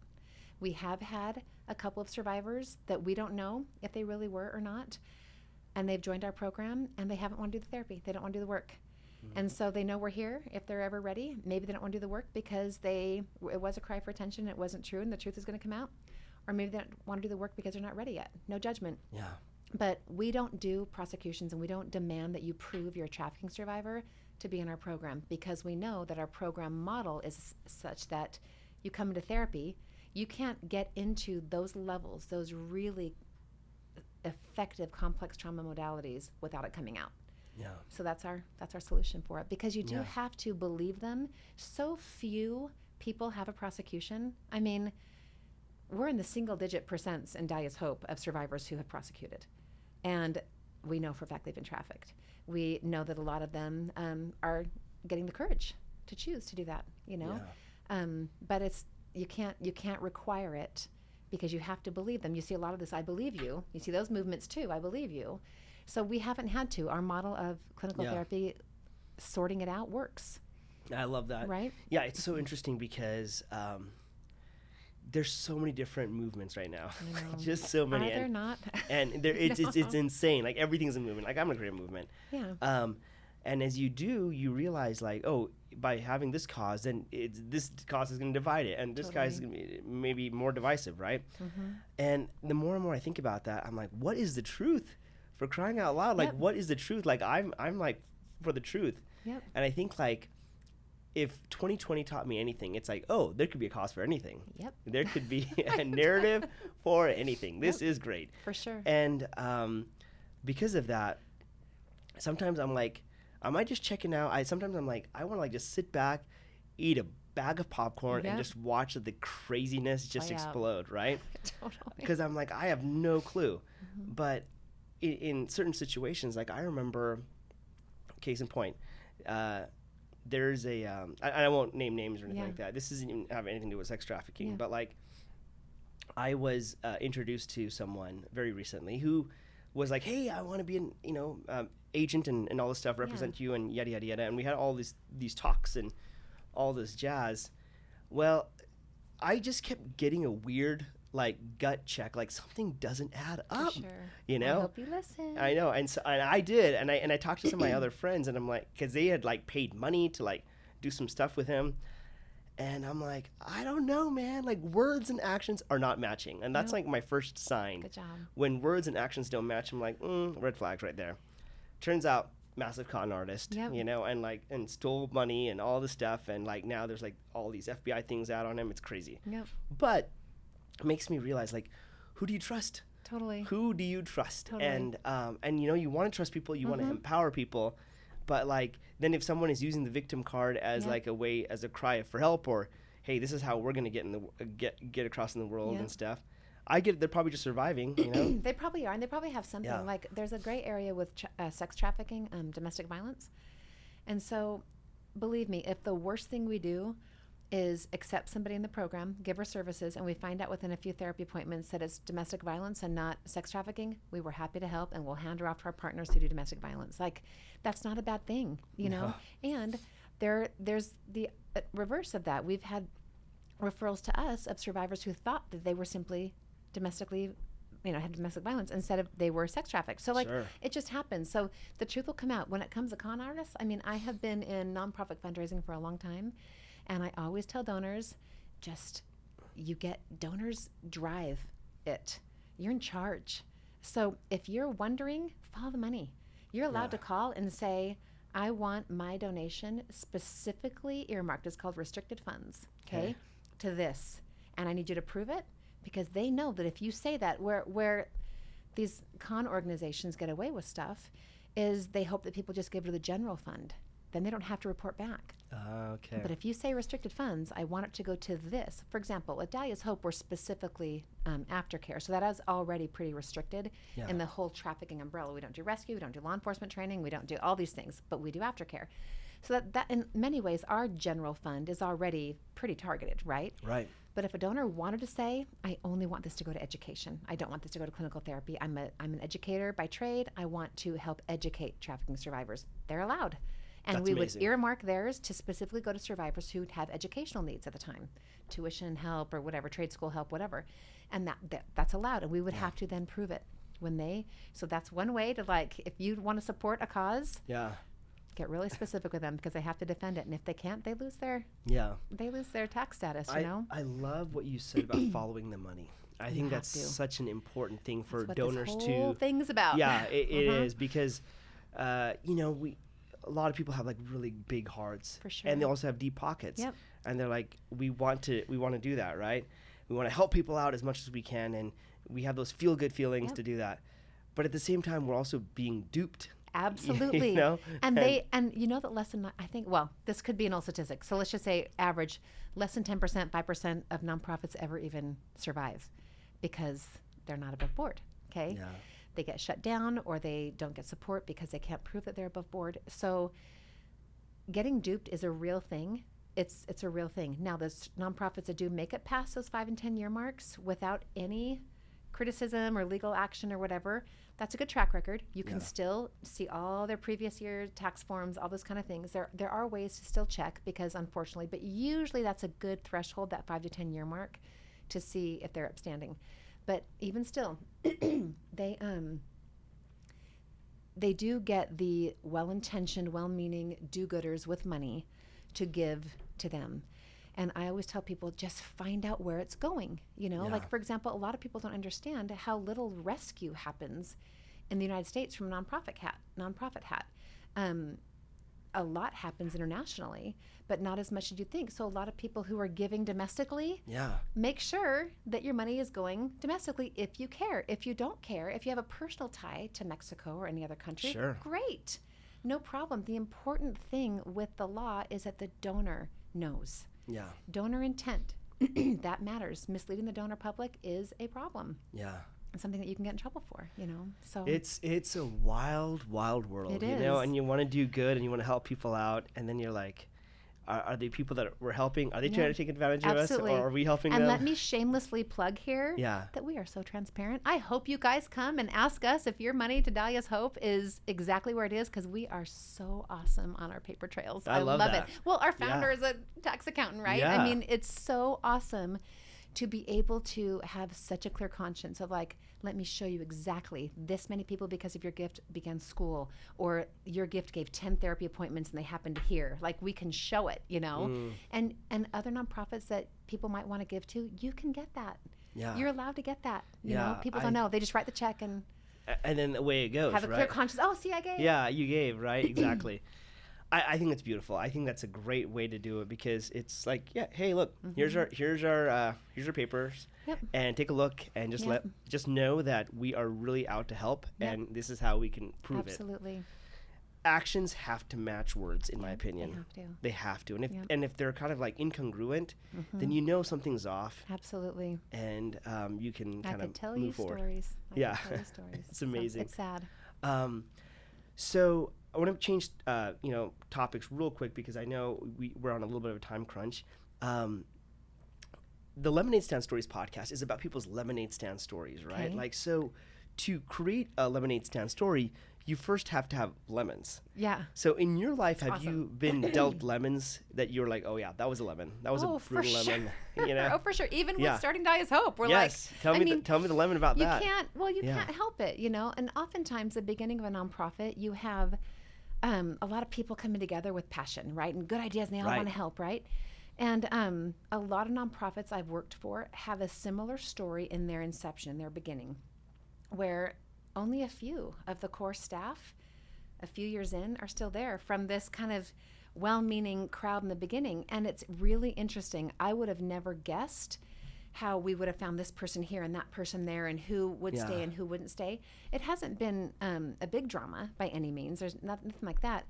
We have had a couple of survivors that we don't know if they really were or not, and they've joined our program and they haven't wanted to do the therapy. They don't want to do the work. And so they know we're here if they're ever ready. Maybe they don't want to do the work because it was a cry for attention, it wasn't true, and the truth is going to come out. Or maybe they don't want to do the work because they're not ready yet. No judgment. But we don't do prosecutions, and we don't demand that you prove you're a trafficking survivor to be in our program, because we know that our program model is such that you come into therapy, you can't get into those levels, those really effective complex trauma modalities without it coming out. Yeah. So that's our solution for it, because you do have to believe them. So few people have a prosecution. I mean, we're in the single-digit % in Dahlia's Hope of survivors who have prosecuted, and we know for a fact they've been trafficked. We know that a lot of them are getting the courage to choose to do that. You know, but it's you can't require it, because you have to believe them. You see a lot of this, I believe you. You see those movements too, I believe you. So we haven't had to. Our model of clinical therapy, sorting it out, works. I love that. Right? Yeah, it's so interesting because there's so many different movements right now. Just so many. Are there not? And it's insane. Like, everything's a movement. Like, I'm gonna create a movement. Yeah. And as you do, you realize, like, oh, by having this cause, then this cause is going to divide it, and this guy is going to be maybe more divisive, right? And the more and more I think about that, I'm like, what is the truth? For crying out loud, like, what is the truth? Like, I'm like for the truth. Yep. And I think, like, if 2020 taught me anything, it's like, oh, there could be a cause for anything. Yep. There could be a narrative for anything. This is great. For sure. And because of that, sometimes I'm like, am I just checking out? Sometimes I'm like, I want to, like, just sit back, eat a bag of popcorn, and just watch the craziness just explode, right? Totally. Because I'm like, I have no clue. But in certain situations, like, I remember, case in point, there's a, I won't name names or anything like that. This doesn't even have anything to do with sex trafficking, but, like, I was introduced to someone very recently who was like, hey, I want to be an, agent and all this stuff, represent you and yada, yada, yada. And we had all these talks and all this jazz. Well, I just kept getting a weird, like, gut check, like, something doesn't add up. Sure. You know? I hope you listen. I know. And I did. And I talked to some of my other friends, and I'm like, because they had, like, paid money to, like, do some stuff with him. And I'm like, I don't know, man. Like, words and actions are not matching. And that's, like, my first sign. Good job. When words and actions don't match, I'm like, red flags right there. Turns out, massive con artist, and stole money and all this stuff. And, like, now there's, like, all these FBI things out on him. It's crazy. Yep. But it makes me realize, like, who do you trust? Totally. Who do you trust? Totally. And you want to trust people. You want to empower people. But, like, then if someone is using the victim card as like a way, as a cry for help, or, hey, this is how we're gonna get across in the world and stuff, I get they're probably just surviving. They probably are, and they probably have something. Like, there's a gray area with sex trafficking, domestic violence, and so, believe me, if the worst thing we do is accept somebody in the program, give her services, and we find out within a few therapy appointments that it's domestic violence and not sex trafficking, we were happy to help, and we'll hand her off to our partners who do domestic violence. Like, that's not a bad thing, you know? And there's the reverse of that. We've had referrals to us of survivors who thought that they were simply domestically, had domestic violence instead of they were sex trafficked. So, like, it just happens. So the truth will come out. When it comes to con artists, I mean, I have been in nonprofit fundraising for a long time, and I always tell donors, donors drive it. You're in charge. So if you're wondering, follow the money. You're allowed to call and say, I want my donation specifically earmarked. It's called restricted funds, okay, to this. And I need you to prove it, because they know that if you say that, where these con organizations get away with stuff is they hope that people just give to the general fund. Then they don't have to report back. Okay. But if you say restricted funds, I want it to go to this. For example, at Dahlia's Hope, we're specifically aftercare. So that is already pretty restricted in the whole trafficking umbrella. We don't do rescue, we don't do law enforcement training, we don't do all these things, but we do aftercare. So that in many ways, our general fund is already pretty targeted, right? Right. But if a donor wanted to say, I only want this to go to education, I don't want this to go to clinical therapy, I'm an educator by trade, I want to help educate trafficking survivors, they're allowed. And That's we amazing. would earmark theirs to specifically go to survivors who have educational needs at the time, tuition help or whatever, trade school help, whatever. And that's allowed. And we would have to then prove it so that's one way to, like, if you want to support a cause, get really specific with them, because they have to defend it. And if they can't, they lose their tax status, you know? I love what you said about following the money. I think that's such an important thing for donors to. That's what this whole thing's about. Yeah, it is, because, a lot of people have, like, really big hearts, for sure, and they also have deep pockets. Yep. And they're like, we want to do that, right? We want to help people out as much as we can, and we have those feel good feelings to do that. But at the same time, we're also being duped. Absolutely. You know? And you know that less than, I think, well, this could be an old statistic. So let's just say average, less than 10%, 5% of nonprofits ever even survive because they're not above board. Okay. Yeah. They get shut down or they don't get support because they can't prove that they're above board. So getting duped is a real thing. It's a real thing. Now, there's nonprofits that do make it past those 5 and 10 year marks without any criticism or legal action or whatever. That's a good track record. You can still see all their previous year tax forms, all those kind of things. There are ways to still check because unfortunately, but usually that's a good threshold, that 5 to 10 year mark, to see if they're upstanding. But even still, they do get the well-intentioned, well-meaning do-gooders with money to give to them. And I always tell people, just find out where it's going. You know, like, for example, a lot of people don't understand how little rescue happens in the United States from nonprofit hat. A lot happens internationally, but not as much as you think. So a lot of people who are giving domestically, make sure that your money is going domestically if you care. If you don't care, if you have a personal tie to Mexico or any other country, great. No problem. The important thing with the law is that the donor knows. Yeah. Donor intent. That matters. Misleading the donor public is a problem. Yeah. It's something that you can get in trouble for, you know. So it's a wild world. It you is. know, and you want to do good and you want to help people out, and then you're like, are the people that we're helping, are they trying to take advantage of us, or are we helping them? And let me shamelessly plug here that we are so transparent. I hope you guys come and ask us if your money to Dahlia's Hope is exactly where it is, because we are so awesome on our paper trails. I love it. Well, our founder is a tax accountant, right? Yeah. I mean, it's so awesome to be able to have such a clear conscience of like, let me show you exactly this many people because of your gift began school, or your gift gave 10 therapy appointments and they happened here. Like, we can show it, you know. And other nonprofits that people might want to give to, you can get that. Yeah. You're allowed to get that. You know, people don't know. They just write the check and then away it goes. Have a clear conscience. Oh, see, I gave. Yeah, you gave, right? Exactly. I think it's beautiful. I think that's a great way to do it, because it's like, hey, look, here's our papers, and take a look, and just know that we are really out to help, and this is how we can prove it. Absolutely. Actions have to match words, in my opinion. They have to. And if they're kind of like incongruent, then you know something's off. Absolutely. And you can kind of tell move you forward. Stories. Yeah. Stories. It's amazing. So it's sad. So I want to change, topics real quick, because I know we're on a little bit of a time crunch. The Lemonade Stand Stories podcast is about people's lemonade stand stories, right? Okay. Like, so to create a lemonade stand story, you first have to have lemons. Yeah. So in your life, have you been dealt lemons that you're like, oh yeah, that was a lemon. That was a brutal lemon. You know? Oh, for sure. Even with starting Dahlia's Hope, we're tell me the lemon about that. You can't help it, you know. And oftentimes, the beginning of a nonprofit, you have a lot of people coming together with passion, right, and good ideas, and they all want to help, right? And a lot of nonprofits I've worked for have a similar story in their inception, their beginning, where only a few of the core staff, a few years in, are still there from this kind of well-meaning crowd in the beginning. And it's really interesting. I would have never guessed how we would have found this person here and that person there, and who would stay and who wouldn't stay. It hasn't been a big drama by any means. There's nothing like that.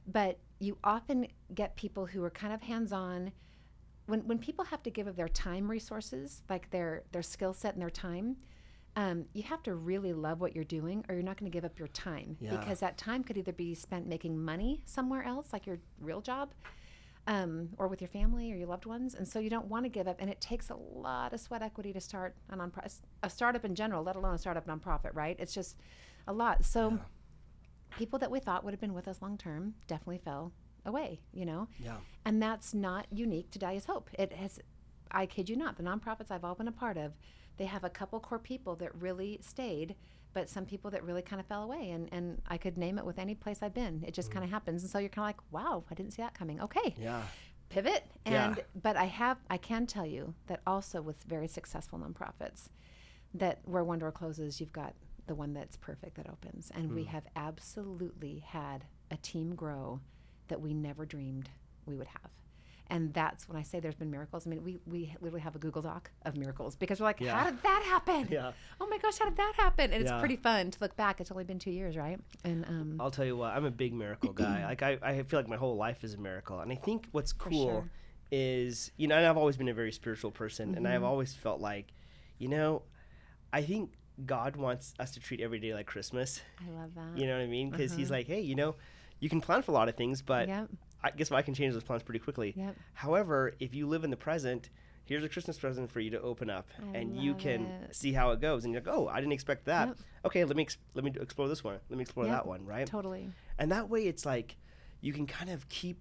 But you often get people who are kind of hands-on. When people have to give of their time resources, like their skill set and their time, you have to really love what you're doing, or you're not going to give up your time, because that time could either be spent making money somewhere else, like your real job, or with your family or your loved ones. And so you don't want to give up. And it takes a lot of sweat equity to start a startup in general, let alone a startup nonprofit, right? It's just a lot. So people that we thought would have been with us long term definitely fell away, you know? Yeah. And that's not unique to Dahlia's Hope. It has, I kid you not, the nonprofits I've all been a part of, they have a couple core people that really stayed, but some people that really kind of fell away. And I could name it with any place I've been. It just kind of happens. And so you're kind of like, wow, I didn't see that coming. Okay. Yeah. Pivot. And but I can tell you that also with very successful nonprofits, that where one door closes, you've got the one that's perfect that opens. And we have absolutely had a team grow that we never dreamed we would have. And that's when I say there's been miracles. I mean, we literally have a Google Doc of miracles because we're like, how did that happen? Yeah. Oh my gosh, how did that happen? And it's pretty fun to look back. It's only been 2 years, right? And I'll tell you what, I'm a big miracle guy. Like I feel like my whole life is a miracle. And I think what's cool is, you know, and I've always been a very spiritual person, and I've always felt like, you know, I think God wants us to treat every day like Christmas. I love that. You know what I mean? Because he's like, hey, you know, you can plan for a lot of things, but I guess I can change those plans pretty quickly. However, if you live in the present, here's a Christmas present for you to open up, and you can see how it goes. And you're like, oh, I didn't expect that. Okay, let me explore this one. Let me explore that one, right? Totally. And that way, it's like you can kind of keep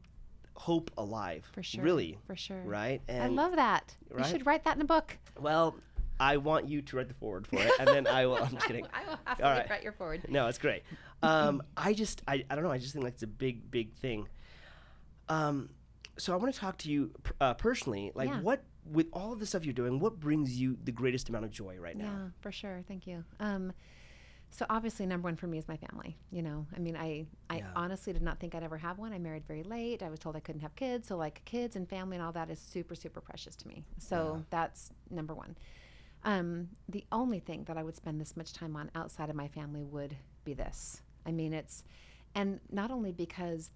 hope alive. For sure. Really. For sure. Right? And I love that. Right? You should write that in a book. Well, I want you to write the forward for it, and then I will. I'm just kidding. I will absolutely write your forward. No, it's great. I don't know. I just think like it's a big thing. So I want to talk to you personally. Like, what, with all of the stuff you're doing, what brings you the greatest amount of joy right now? Yeah, for sure. Thank you. So obviously, number one for me is my family. You know, I mean, I honestly did not think I'd ever have one. I married very late. I was told I couldn't have kids. So like kids and family and all that is super, super precious to me. So that's number one. The only thing that I would spend this much time on outside of my family would be this. I mean, and not only because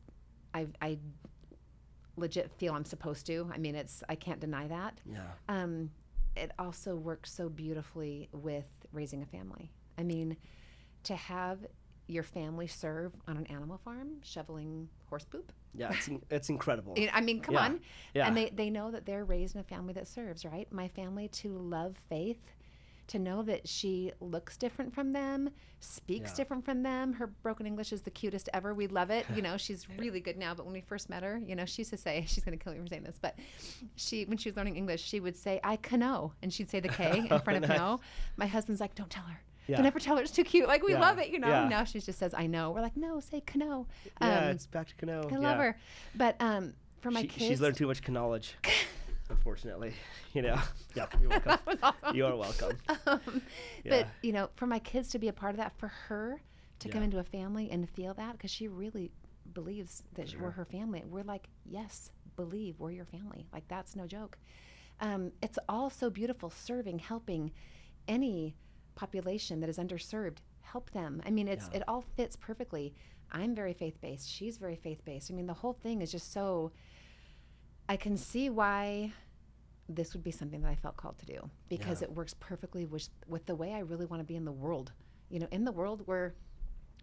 I legit feel I'm supposed to. I mean, I can't deny that. Yeah. It also works so beautifully with raising a family. I mean, to have your family serve on an animal farm, shoveling horse poop. Yeah, it's incredible. I mean, come on. Yeah. And they know that they're raised in a family that serves, right? My family, to love Faith, to know that she looks different from them, speaks different from them. Her broken English is the cutest ever. We love it. You know, she's really good now. But when we first met her, you know, she used to say, she's going to kill me for saying this, but when she was learning English, she would say, I cano. And she'd say the K in front of no. My husband's like, don't tell her. Don't ever tell her, it's too cute. Like, we love it, you know. Now she just says, I know. We're like, no, say cano. It's back to cano. I love her. But for my kids. She's learned too much knowledge, unfortunately. You know. Yeah, you're welcome. That was awesome. You are welcome. But, you know, for my kids to be a part of that, for her to come into a family and feel that, because she really believes that we're her family. We're like, yes, believe we're your family. Like, that's no joke. It's all so beautiful, serving, helping any population that is underserved, help them. I mean, it all fits perfectly. I'm very faith-based. She's very faith-based. I mean, the whole thing is just so, I can see why this would be something that I felt called to do, because it works perfectly with the way I really want to be in the world. You know, in the world where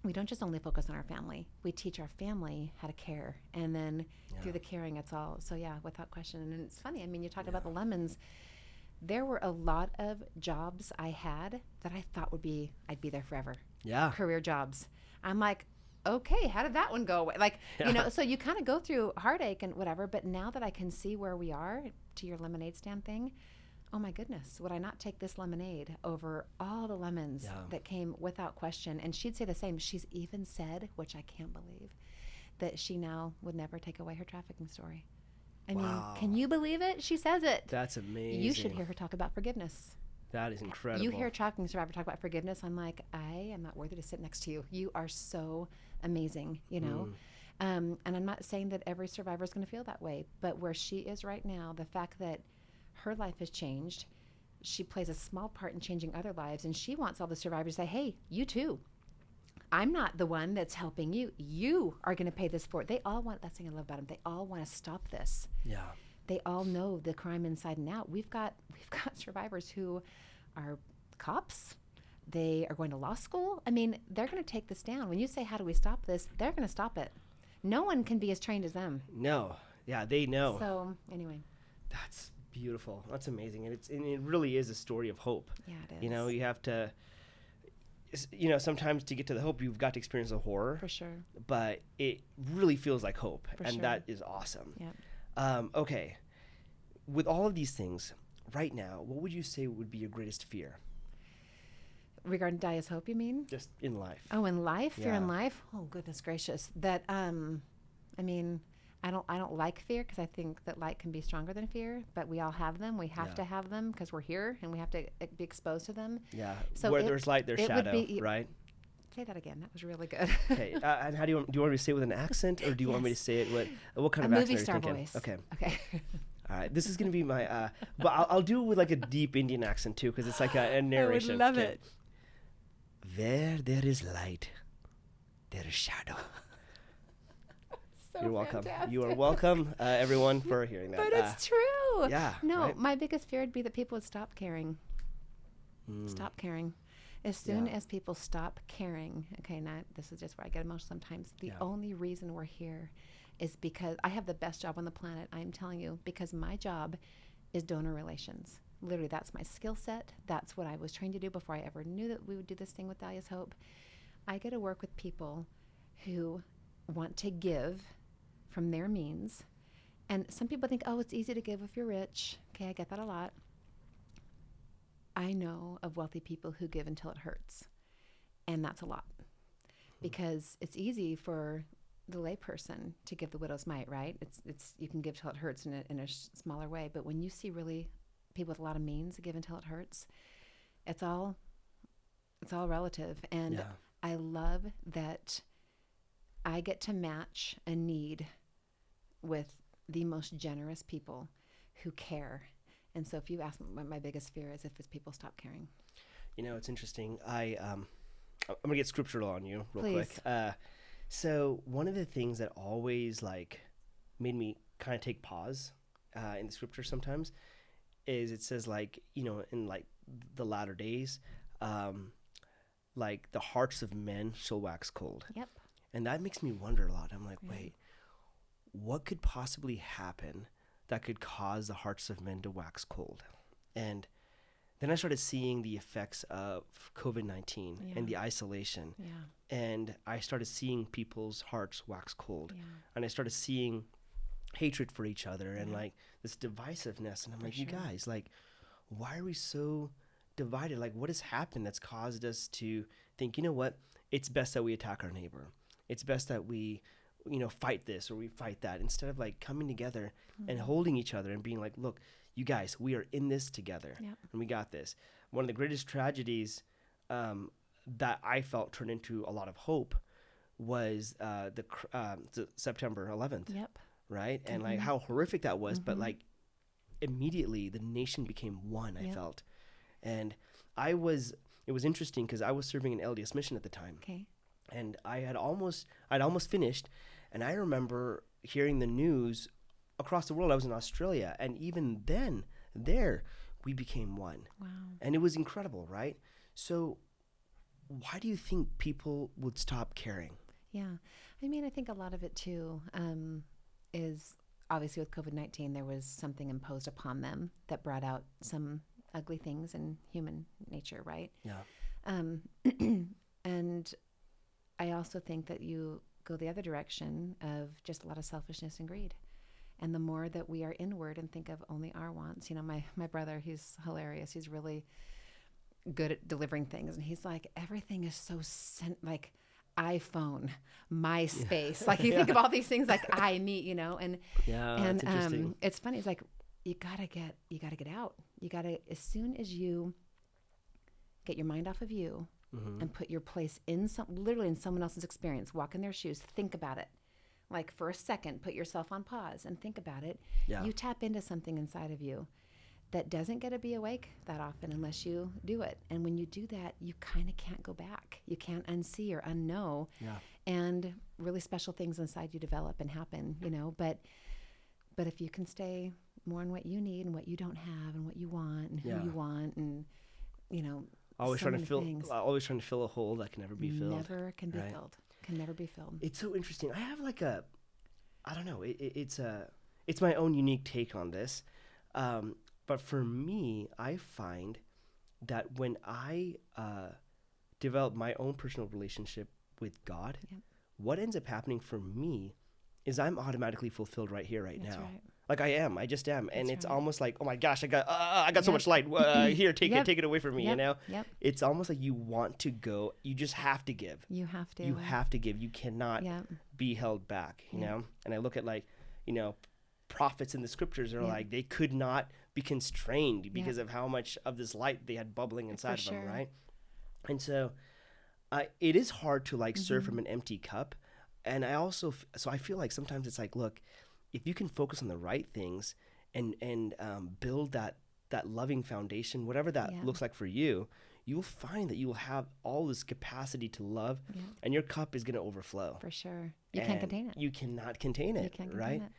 we don't just only focus on our family. We teach our family how to care. And then through the caring, it's all, so without question. And it's funny, I mean, you talked about the lemons. There were a lot of jobs I had that I thought I'd be there forever. Yeah. Career jobs. I'm like, okay, how did that one go away? Like, you know, so you kind of go through heartache and whatever, but now that I can see where we are, to your lemonade stand thing, oh my goodness, would I not take this lemonade over all the lemons that came without question? And she'd say the same. She's even said, which I can't believe, that she now would never take away her trafficking story. I mean, can you believe it? She says it. That's amazing. You should hear her talk about forgiveness. That is incredible. You hear a trafficking survivor talk about forgiveness, I'm like, I am not worthy to sit next to you. You are so amazing, you know? And I'm not saying that every survivor is going to feel that way, but where she is right now, the fact that her life has changed, she plays a small part in changing other lives, and she wants all the survivors to say, hey, you too. I'm not the one that's helping you. You are going to pay this for it. They all want, that's the thing I love about them, they all want to stop this. Yeah. They all know the crime inside and out. We've got survivors who are cops. They are going to law school. I mean, they're going to take this down. When you say, how do we stop this? They're going to stop it. No one can be as trained as them. No. Yeah, they know. So anyway. That's beautiful. That's amazing. And it really is a story of hope. Yeah, it is. You know, you have to, you know, sometimes to get to the hope, you've got to experience the horror. For sure. But it really feels like hope. For and sure. that is awesome. Yeah. Okay. With all of these things, right now, what would you say would be your greatest fear? Regarding Dahlia's hope, you mean? Just in life. Oh, in life? Fear in life? Oh, goodness gracious. That, I mean, I don't like fear because I think that light can be stronger than fear, but we all have them. We have to have them because we're here and we have to be exposed to them. Yeah. So where there's light, there's shadow, right? Say that again. That was really good. Okay. And how do you want me to say it with an accent, or do you want me to say it with what kind of accent movie are you star thinking? voice. Okay. Okay. All right. This is gonna be my. But I'll do it with like a deep Indian accent too, because it's like a narration. I would love it. Where there is light, there is shadow. So You're welcome. fantastic. You are welcome, everyone, for hearing that. But it's true. Yeah. No, right? my biggest fear would be that people would stop caring. Stop caring. As soon as people stop caring, okay, now this is just where I get emotional sometimes. The only reason we're here is because I have the best job on the planet, I'm telling you, because my job is donor relations. Literally, that's my skill set. That's what I was trained to do before I ever knew that we would do this thing with Dahlia's Hope. I get to work with people who want to give from their means. And some people think, oh, it's easy to give if you're rich. Okay, I get that a lot. I know of wealthy people who give until it hurts. And that's a lot. Because it's easy for the layperson to give the widow's mite, right? It's you can give till it hurts in a smaller way. But when you see really people with a lot of means give until it hurts, it's all relative. And I love that I get to match a need with the most generous people who care. And so if you ask me what my biggest fear is, if it's people stop caring. You know, it's interesting. I'm gonna get scriptural on you real Please. quick. So one of the things that always like made me kind of take pause in the scripture sometimes is it says like, you know, in like the latter days, like the hearts of men shall wax cold. Yep. And that makes me wonder a lot. I'm like, wait, what could possibly happen that could cause the hearts of men to wax cold? And then I started seeing the effects of COVID-19 and the isolation. Yeah. And I started seeing people's hearts wax cold. Yeah. And I started seeing hatred for each other and like this divisiveness. And I'm like, you guys, like, why are we so divided? Like, what has happened that's caused us to think, you know what, it's best that we attack our neighbor. It's best that we, you know, fight this or we fight that, instead of like coming together and holding each other and being like, look, you guys, we are in this together and we got this. One of the greatest tragedies that I felt turned into a lot of hope was the September 11th. Yep. Right. And like how horrific that was, but like immediately the nation became one, I felt. And it was interesting because I was serving an LDS mission at the time. Okay. And I'd almost finished, and I remember hearing the news across the world. I was in Australia, and even then, there, we became one. Wow. And it was incredible, right? So why do you think people would stop caring? Yeah. I mean, I think a lot of it, too, is obviously with COVID-19, there was something imposed upon them that brought out some ugly things in human nature, right? Yeah. And I also think that you go the other direction of just a lot of selfishness and greed. And the more that we are inward and think of only our wants, you know, my brother, he's hilarious. He's really good at delivering things. And he's like, everything is so like iPhone, MySpace. Like you think of all these things like I, me, you know, and that's interesting. It's funny. It's like, you gotta get out. You gotta, as soon as you get your mind off of you, and put your place literally in someone else's experience, walk in their shoes, think about it. Like for a second, put yourself on pause and think about it. Yeah. You tap into something inside of you that doesn't get to be awake that often unless you do it. And when you do that, you kind of can't go back. You can't unsee or unknow. Yeah. And really special things inside you develop and happen, you know, but if you can stay more on what you need and what you don't have and what you want and who you want and, you know, always trying to fill a hole that can never be filled. Never can be filled. Can never be filled. It's so interesting. I have like I don't know. It's my own unique take on this. But for me, I find that when I develop my own personal relationship with God, what ends up happening for me is I'm automatically fulfilled right here, right now. Right. Like I just am. And it's almost like, oh my gosh, I got so much light. Here, take it away from me, you know? Yep. It's almost like you want to go, you just have to give. You have to give. You cannot be held back, you know? And I look at like, you know, prophets in the scriptures are like, they could not be constrained because of how much of this light they had bubbling inside of them, right? And so it is hard to like serve from an empty cup. And I also, so I feel like sometimes it's like, look, if you can focus on the right things and build that loving foundation, whatever that looks like for you, you will find that you will have all this capacity to love, and your cup is going to overflow. For sure. You can't contain it. You cannot contain it, can't right? contain it.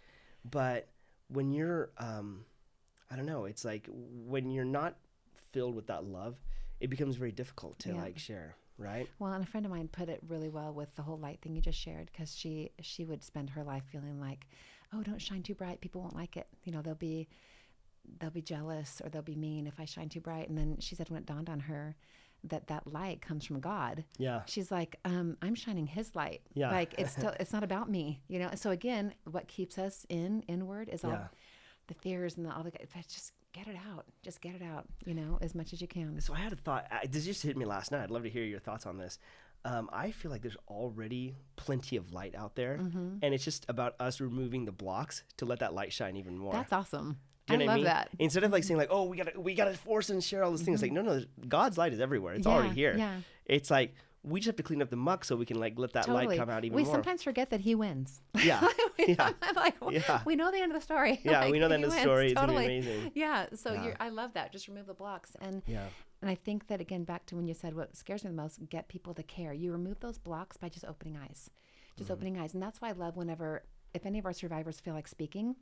But when you're, I don't know, it's like when you're not filled with that love, it becomes very difficult to like share, right? Well, and a friend of mine put it really well with the whole light thing you just shared, because she would spend her life feeling like, oh, don't shine too bright. People won't like it. You know, they'll be jealous or they'll be mean if I shine too bright. And then she said when it dawned on her that light comes from God. Yeah. She's like, I'm shining his light. Yeah. Like it's not about me, you know? So again, what keeps us inward is all the fears and all the, just get it out. Just get it out, you know, as much as you can. So I had a thought, this just hit me last night. I'd love to hear your thoughts on this. I feel like there's already plenty of light out there, and it's just about us removing the blocks to let that light shine even more. That's awesome. Do you know I what love that. Instead of like saying like, oh, we gotta force and share all these things. Like, no, God's light is everywhere. It's already here. Yeah. It's like we just have to clean up the muck so we can like let that light come out even more. We sometimes forget that He wins. Yeah. We know the end of the story. Yeah, like, we know the end of the story. Totally. It's amazing. Yeah. So I love that. Just remove the blocks. And I think that again, back to when you said what scares me the most, get people to care. You remove those blocks by just opening eyes. Opening eyes. And that's why I love if any of our survivors feel like speaking.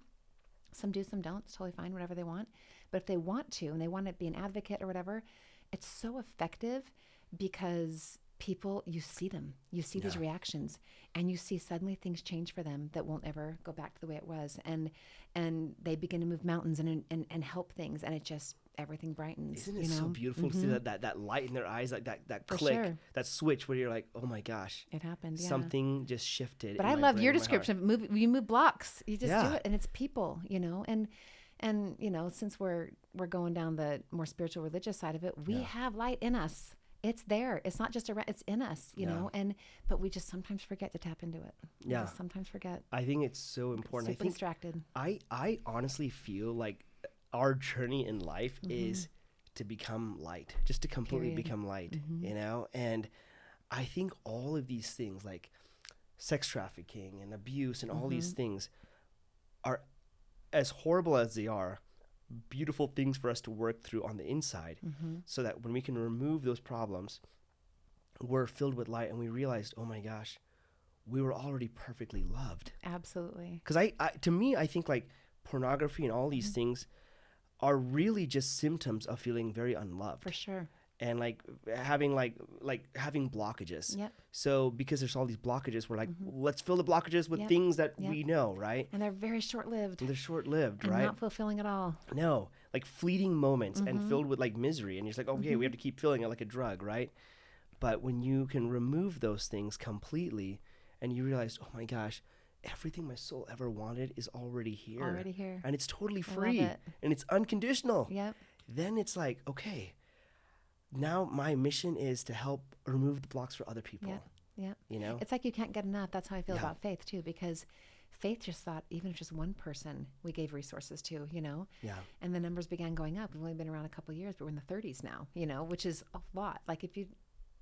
Some do, some don't. It's totally fine, whatever they want. But if they want to, and they want to be an advocate or whatever, it's so effective because people, you see them. You see these reactions, and you see suddenly things change for them that won't ever go back to the way it was. And they begin to move mountains and help things, and it just, everything brightens. Isn't it so beautiful to see that light in their eyes, like that click, that switch where you're like, oh my gosh, it happened. Yeah. Something just shifted. But I love your description. You move blocks. You just do it, and it's people, you know. And you know, since we're going down the more spiritual, religious side of it, we have light in us. It's there. It's not just around. It's in us, you know. But we just sometimes forget to tap into it. We just sometimes forget. I think it's so important. Super distracted. I honestly feel like our journey in life is to become light, just to completely become light, you know? And I think all of these things like sex trafficking and abuse and all these things are, as horrible as they are, beautiful things for us to work through on the inside, so that when we can remove those problems, we're filled with light and we realized, oh my gosh, we were already perfectly loved. Absolutely. Because to me, I think like pornography and all these things are really just symptoms of feeling very unloved. For sure. And like having blockages. Yep. So because there's all these blockages, we're like, let's fill the blockages with things that we know, right? And they're very short-lived. They're short-lived, and right? Not fulfilling at all. No, like fleeting moments and filled with like misery. And you're just like, okay, we have to keep filling it like a drug, right? But when you can remove those things completely and you realize, oh my gosh, everything my soul ever wanted is already here. Already here. And it's totally free. And it's unconditional. Yep. Then it's like, okay, now my mission is to help remove the blocks for other people. Yeah. You know? It's like you can't get enough. That's how I feel about faith too, because faith just thought even if just one person we gave resources to, you know? Yeah. And the numbers began going up. We've only been around a couple of years, but we're in the 30s now, you know, which is a lot. Like if you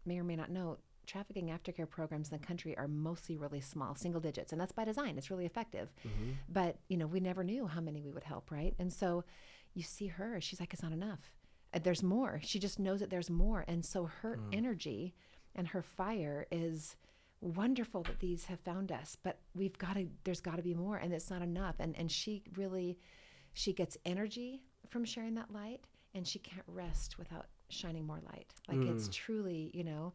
may or may not know, trafficking aftercare programs in the country are mostly really small, single digits, and that's by design. It's really effective. But, you know, we never knew how many we would help, right? And so you see her, she's like, it's not enough. There's more. She just knows that there's more. And so her energy and her fire is wonderful that these have found us, but there's got to be more, and it's not enough. And she gets energy from sharing that light, and she can't rest without shining more light. Like it's truly, you know,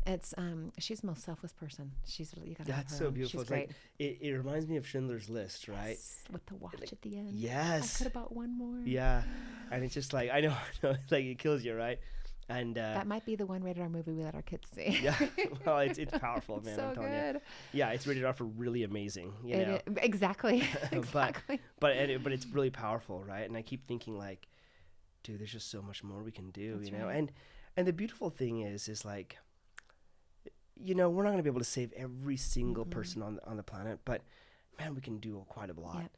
it's she's the most selfless person. You gotta That's so beautiful. She's great. Like, it reminds me of Schindler's List, right? Yes, with the watch at the end. Yes. I could have bought one more. Yeah, and it's just like I know, like it kills you, right? And that might be the one rated R movie we let our kids see. Yeah, well, it's powerful, man. So I'm telling good. You. Yeah, it's rated R for really amazing. You know, exactly. but it's really powerful, right? And I keep thinking like, dude, there's just so much more we can do, you know. Right. And the beautiful thing is like, you know, we're not going to be able to save every single person on the planet, but man, we can do quite a lot. Yep.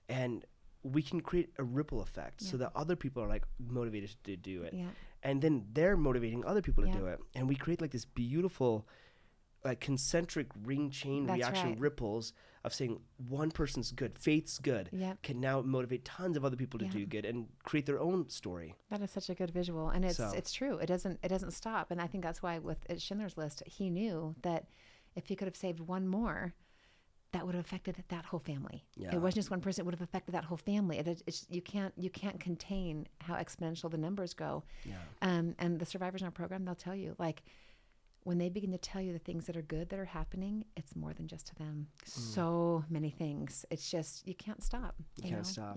And we can create a ripple effect so that other people are like motivated to do it. Yeah. and then they're motivating other people to do it, and we create like this beautiful like concentric ring chain reaction ripples of saying one person's good, Faith's good, can now motivate tons of other people to do good and create their own story. That is such a good visual, and it's true. It doesn't stop, and I think that's why with Schindler's List, he knew that if he could have saved one more, that would have affected that whole family. It wasn't just one person; it would have affected that whole family. You can't contain how exponential the numbers go. And the survivors in our program, they'll tell you, like, when they begin to tell you the things that are good that are happening, it's more than just to them. So many things. It's just, you can't stop. You can't stop.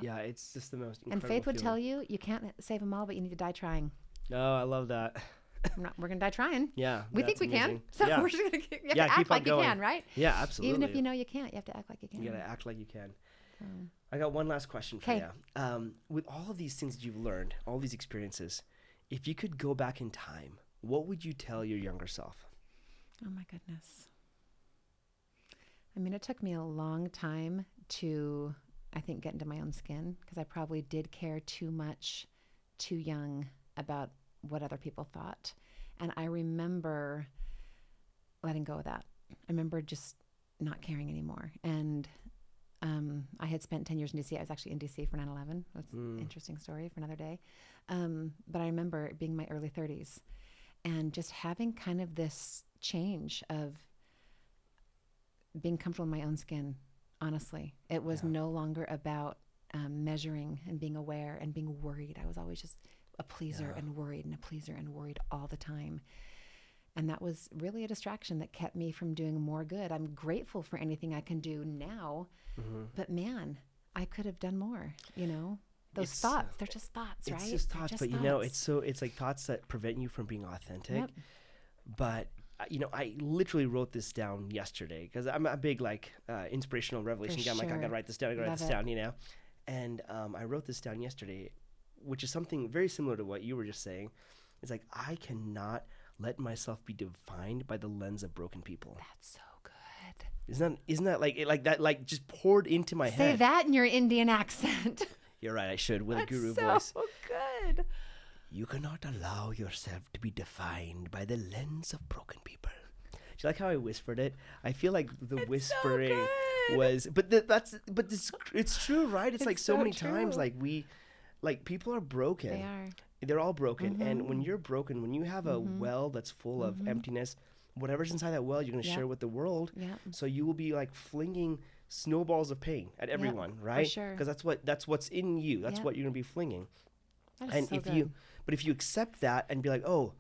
Yeah, it's just the most incredible And Faith would feeling. tell you, you can't save them all, but you need to die trying. Oh, I love that. We're going to die trying. Yeah. We think we can. So we're just going to, you have to keep act like going. you can, right? Yeah, absolutely. Even if you know you can't, you have to act like you can. You got to act like you can. I got one last question for you. With all of these things that you've learned, all these experiences, if you could go back in time, what would you tell your younger self? Oh my goodness. I mean, it took me a long time to, I think, get into my own skin, because I probably did care too much, too young, about what other people thought. And I remember letting go of that. I remember just not caring anymore. And I had spent 10 years in D.C. I was actually in D.C. for 9/11. That's an interesting story for another day. But I remember it being my early 30s and just having kind of this change of being comfortable in my own skin, honestly. It was no longer about measuring and being aware and being worried. I was always just a pleaser and worried and a pleaser and worried all the time. And that was really a distraction that kept me from doing more good. I'm grateful for anything I can do now, but man, I could have done more, you know? Those thoughts, they're just thoughts, right? It's just thoughts, but you know, it's like thoughts that prevent you from being authentic. Yep. But you know, I literally wrote this down yesterday because I'm a big like inspirational revelation guy. I'm like, I gotta write this down. You know. And I wrote this down yesterday, which is something very similar to what you were just saying. It's like, I cannot let myself be defined by the lens of broken people. That's so good. Isn't that like that like just poured into my head? Say that in your Indian accent. You're right, I should, with a guru so voice. So good. You cannot allow yourself to be defined by the lens of broken people. Do you like how I whispered it? I feel like the whispering was, it's true, right? It's like so many times, like people are broken. They are. They're all broken, and when you're broken, when you have a well that's full of emptiness, whatever's inside that well, you're going to share with the world. So you will be like flinging snowballs of pain at everyone, right? Because that's what's in you. That's what you're going to be flinging. And if you accept that and be like, oh,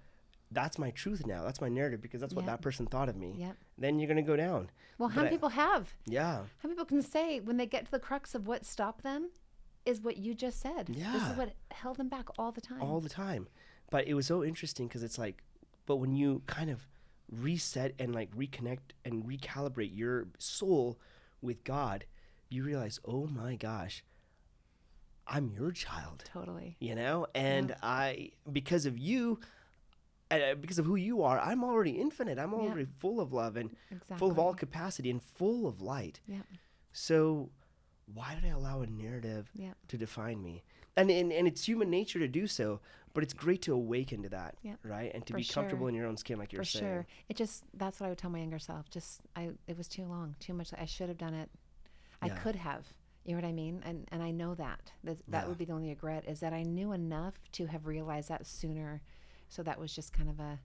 that's my truth now, that's my narrative, because that's what that person thought of me, then you're going to go down. Well, how many people have? Yeah. How many people can say when they get to the crux of what stopped them is what you just said. Yeah. This is what held them back all the time. All the time. But it was so interesting because it's like, but when you kind of reset and like reconnect and recalibrate your soul with God, you realize, oh my gosh, I'm your child. Totally. You know? And because of you, because of who you are, I'm already infinite. I'm already full of love and full of all capacity and full of light. Yeah. So why did I allow a narrative to define me? And it's human nature to do so, but it's great to awaken to that, right? And to be comfortable in your own skin, like you're saying. For sure. That's what I would tell my younger self. It was too long, too much. I should have done it. I could have. You know what I mean? And I know that. That would be the only regret, is that I knew enough to have realized that sooner. So that was just kind of a,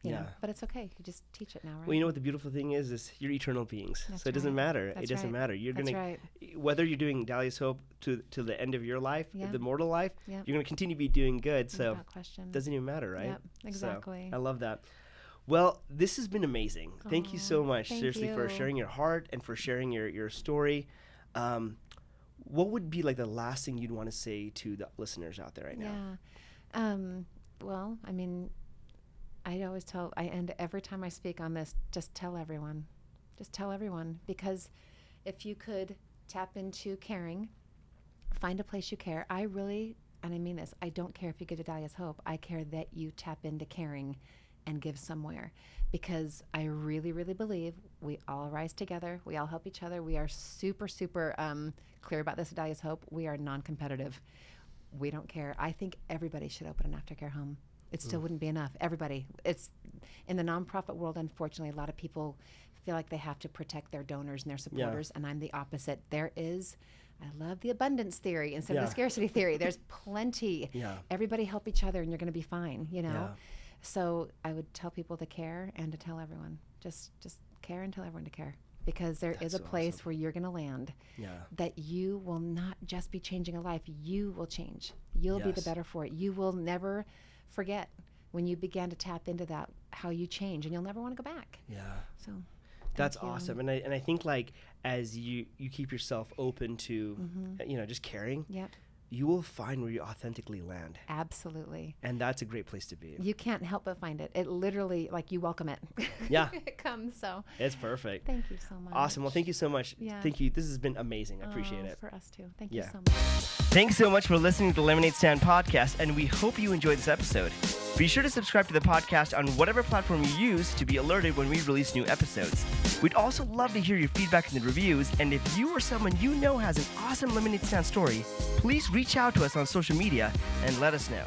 you know, but it's okay. You just teach it now, right? Well, you know what the beautiful thing is you're eternal beings. So it doesn't matter. It doesn't matter. You're going to, whether you're doing Dahlia's Hope to the end of your life, the mortal life, you're going to continue to be doing good. So it doesn't even matter, right? Yep, exactly. So I love that. Well, this has been amazing. Thank you so much, seriously, for sharing your heart and for sharing your story. What would be like the last thing you'd want to say to the listeners out there right now? Well, I mean, I end every time I speak on this, just tell everyone, because if you could tap into caring, find a place you care. I really, and I mean this, I don't care if you get to Dahlia's Hope. I care that you tap into caring and give somewhere, because I really, really believe we all rise together. We all help each other. We are super, super clear about this at Dahlia's Hope. We are non-competitive. We don't care. I think everybody should open an aftercare home. It still wouldn't be enough. Everybody. It's in the nonprofit world, unfortunately, a lot of people feel like they have to protect their donors and their supporters, and I'm the opposite. I love the abundance theory instead of the scarcity theory. There's plenty. Everybody help each other and you're going to be fine, you know? So I would tell people to care and to tell everyone. Just care and tell everyone to care. Because there is a place where you're going to land that you will not just be changing a life. You will change. You'll be the better for it. You will never forget when you began to tap into that, how you change, and you'll never want to go back. So that's awesome. And I think like as you keep yourself open to, just caring, you will find where you authentically land. Absolutely. And that's a great place to be. You can't help but find it. It literally, like, you welcome it. It comes, so. It's perfect. Thank you so much. Awesome. Well, thank you so much. Thank you. This has been amazing. I appreciate it. For us too. Thank you so much. Thanks so much for listening to the Lemonade Stand podcast, and we hope you enjoyed this episode. Be sure to subscribe to the podcast on whatever platform you use to be alerted when we release new episodes. We'd also love to hear your feedback in the reviews, and if you or someone you know has an awesome Lemonade Stand story, please reach out to us on social media and let us know.